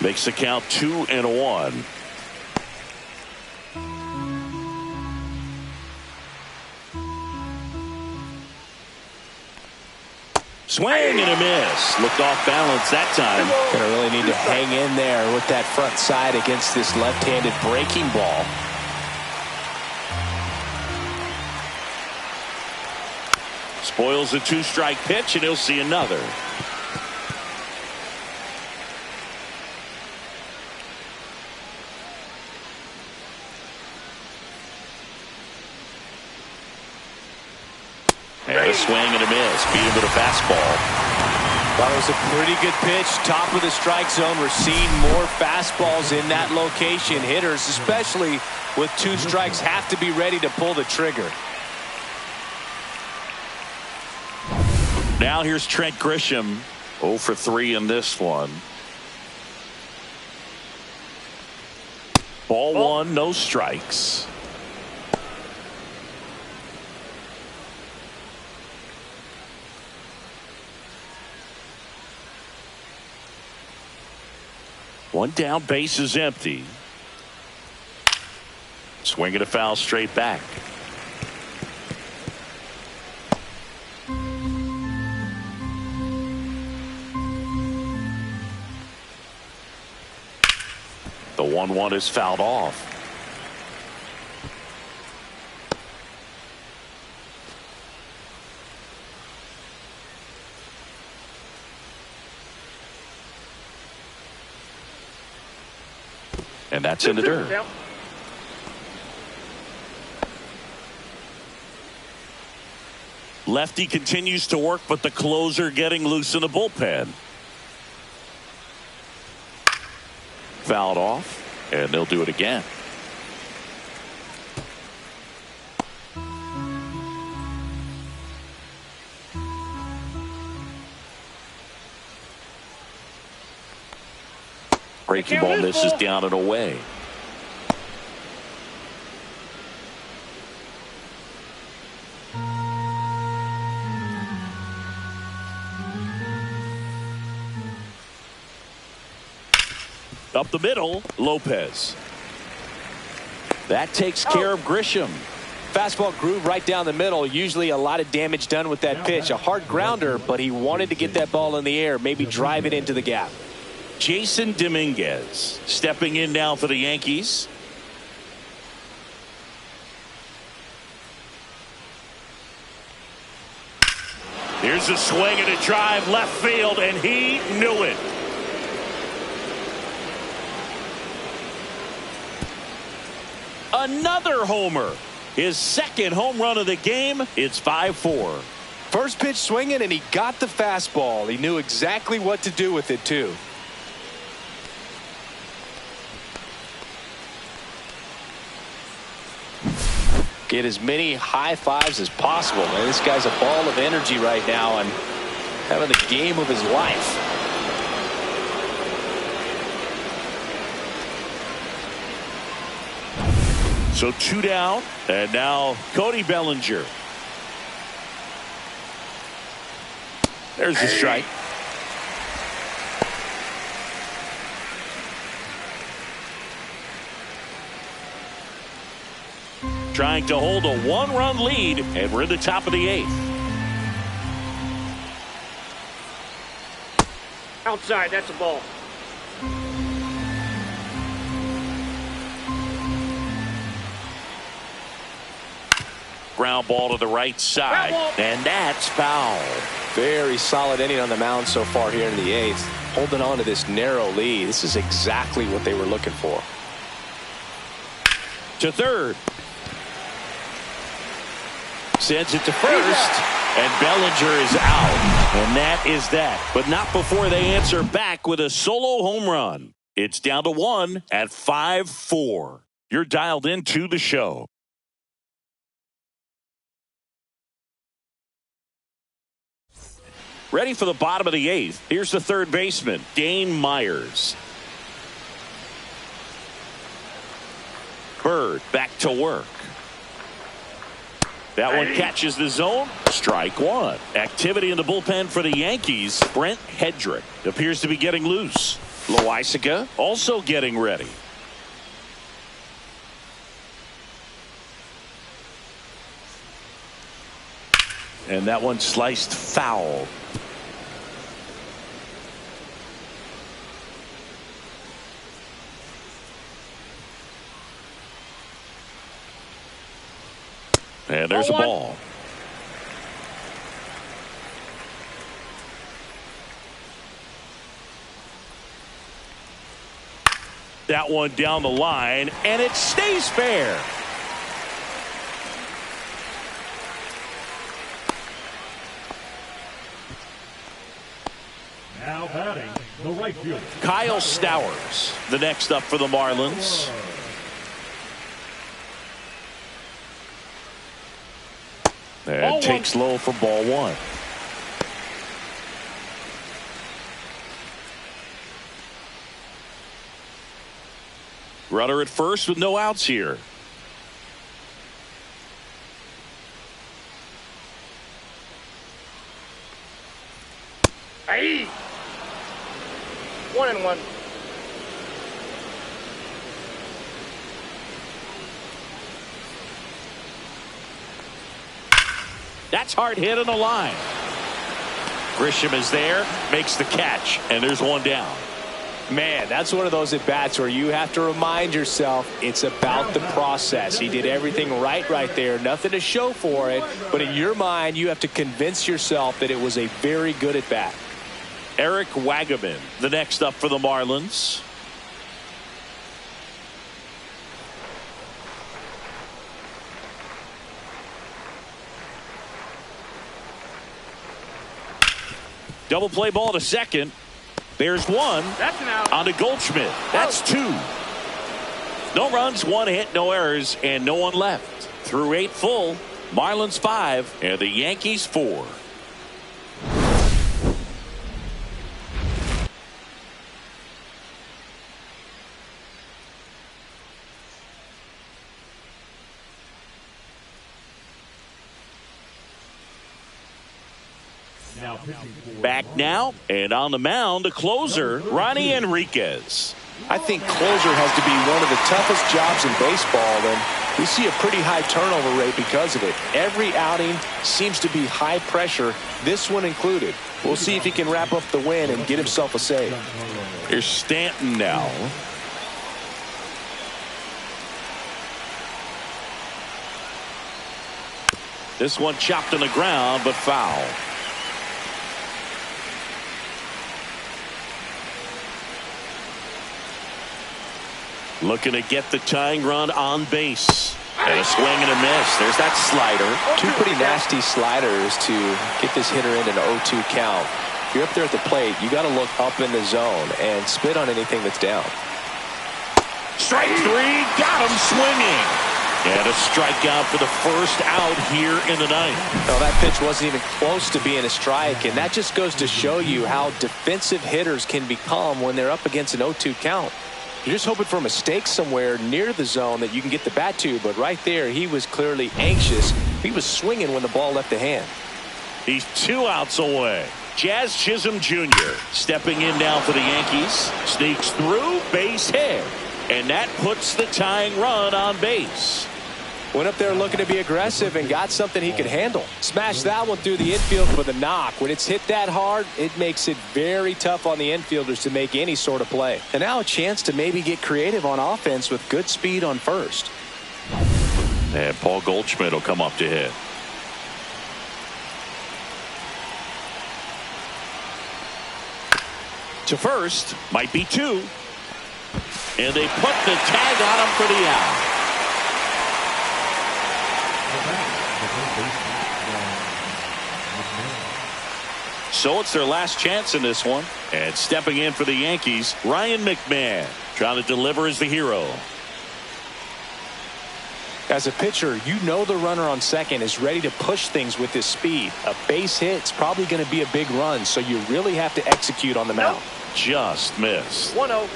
makes the count 2-1. Swing and a miss. Looked off balance that time. Gonna really need to hang in there with that front side against this left-handed breaking ball. Spoils a 2-strike pitch, and he'll see another. And a swing and a miss. Beat him with a fastball. That was a pretty good pitch. Top of the strike zone. We're seeing more fastballs in that location. Hitters, especially with 2 strikes, have to be ready to pull the trigger. Now here's Trent Grisham. 0 for 3 in this one. Ball one, no strikes. One down, base is empty. Swing and a foul straight back. The 1-1 is fouled off. And that's in the dirt. Lefty continues to work, but the closer getting loose in the bullpen. Fouled off, and they'll do it again. Breaking ball misses down and away. Up the middle, Lopez. That takes care of Grisham. Fastball groove right down the middle. Usually a lot of damage done with that pitch. A hard grounder, but he wanted to get that ball in the air, maybe drive it into the gap. Jason Dominguez stepping in now for the Yankees. Here's a swing and a drive left field, and he knew it. Another homer. His second home run of the game. It's 5-4. First pitch swinging, and he got the fastball. He knew exactly what to do with it, too. Get as many high fives as possible, man. This guy's a ball of energy right now and having the game of his life. So 2 down, and now Cody Bellinger. There's the strike. Trying to hold a 1-run lead, and we're in the top of the 8th. Outside, that's a ball. Ground ball to the right side, and that's foul. Very solid inning on the mound so far here in the 8th. Holding on to this narrow lead. This is exactly what they were looking for. To third. Sends it to first, and Bellinger is out. And that is that. But not before they answer back with a solo home run. It's down to 1 at 5-4. You're dialed into the show. Ready for the bottom of the 8th. Here's the third baseman, Dane Myers. Bird back to work. That one catches the zone. Strike 1. Activity in the bullpen for the Yankees. Brent Hedrick appears to be getting loose. Loaisiga also getting ready. And that one sliced foul. And there's a ball. That one down the line, and it stays fair. Now batting, the right fielder, Kyle Stowers, the next up for the Marlins. And takes low for ball 1. Runner at first with no outs here. Hey! 1-1. That's hard hit on the line. Grisham is there, makes the catch, and there's one down. Man, that's one of those at-bats where you have to remind yourself it's about the process. He did everything right there. Nothing to show for it, but in your mind, you have to convince yourself that it was a very good at-bat. Eric Wagaman, the next up for the Marlins. Double play ball to second. There's one. That's an out. On to Goldschmidt. That's 2. No runs, 1 hit, no errors, and no one left. Through 8 full, Marlins 5 and the Yankees 4. Back now, and on the mound, the closer, Ronnie Enriquez. I think closer has to be one of the toughest jobs in baseball, and we see a pretty high turnover rate because of it. Every outing seems to be high pressure, this one included. We'll see if he can wrap up the win and get himself a save. Here's Stanton now. This one chopped on the ground, but foul. Looking to get the tying run on base. And a swing and a miss. There's that slider. Two pretty nasty sliders to get this hitter into an 0-2 count. If you're up there at the plate, you got to look up in the zone and spit on anything that's down. Strike three, got him swinging. And a strikeout for the first out here in the ninth. No, that pitch wasn't even close to being a strike, and that just goes to show you how defensive hitters can become when they're up against an 0-2 count. You're just hoping for a mistake somewhere near the zone that you can get the bat to, but right there he was clearly anxious. He was swinging when the ball left the hand. He's 2 outs away. Jazz Chisholm Jr. stepping in now for the Yankees. Sneaks through, base hit. And that puts the tying run on base. Went up there looking to be aggressive and got something he could handle. Smashed that one through the infield for the knock. When it's hit that hard, it makes it very tough on the infielders to make any sort of play. And now a chance to maybe get creative on offense with good speed on first. And Paul Goldschmidt will come up to hit. To first, might be 2. And they put the tag on him for the out. So it's their last chance in this one. And stepping in for the Yankees, Ryan McMahon, trying to deliver as the hero. As a pitcher, you know the runner on second is ready to push things with his speed. A base hit's probably going to be a big run, so you really have to execute on the mound. Just missed. 1-0.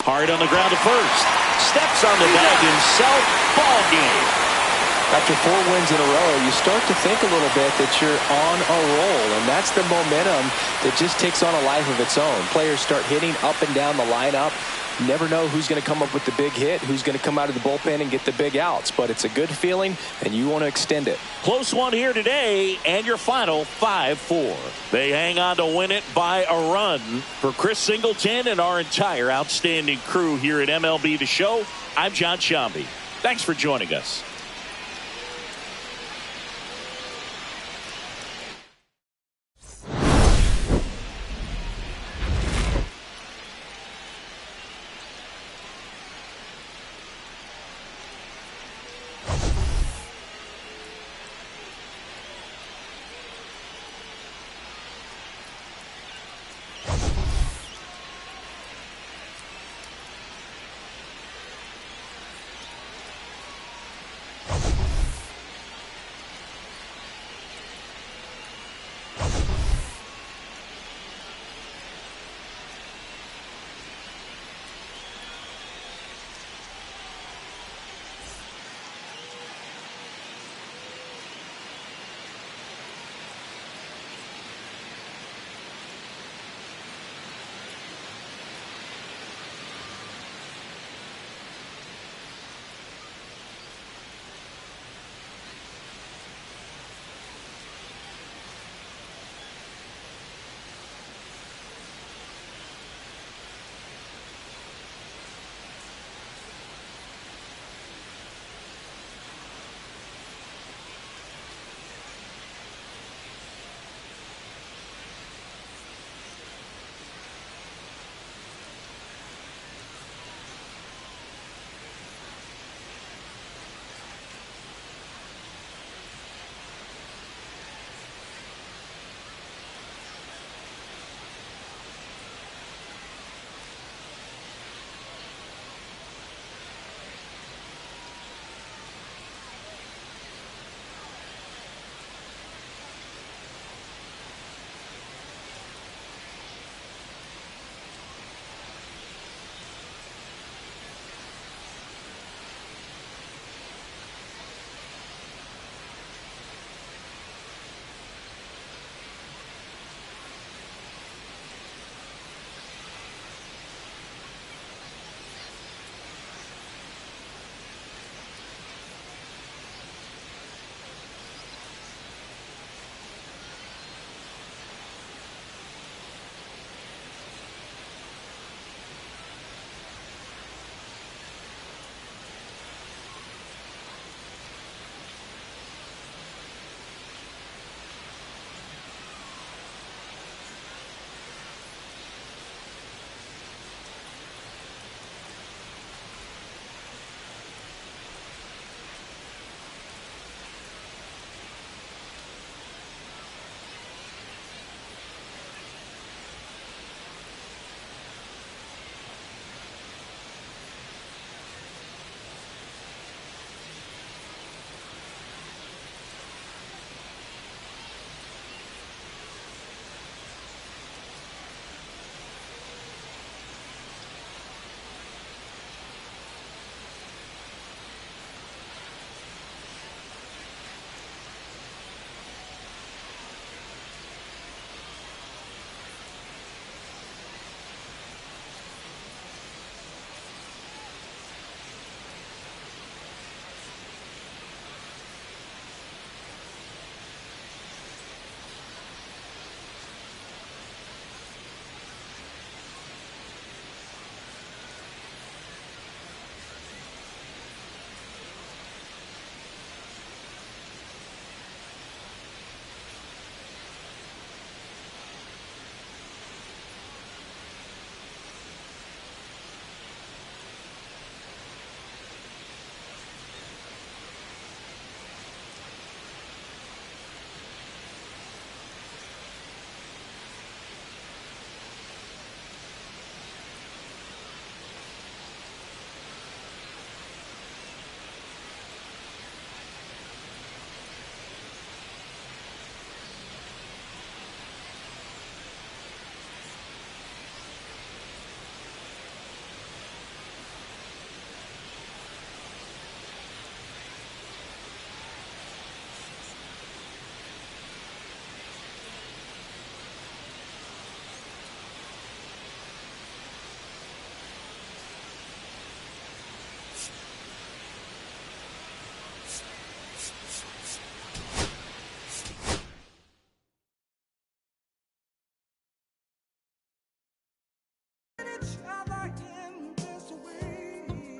Hard on the ground to first. Steps on the bag himself. Ball game. After 4 wins in a row, you start to think a little bit that you're on a roll, and that's the momentum that just takes on a life of its own. Players start hitting up and down the lineup. You never know who's going to come up with the big hit, who's going to come out of the bullpen and get the big outs, but it's a good feeling, and you want to extend it. Close one here today, and your final 5-4. They hang on to win it by a run. For Chris Singleton and our entire outstanding crew here at MLB The Show, I'm John Shambi. Thanks for joining us.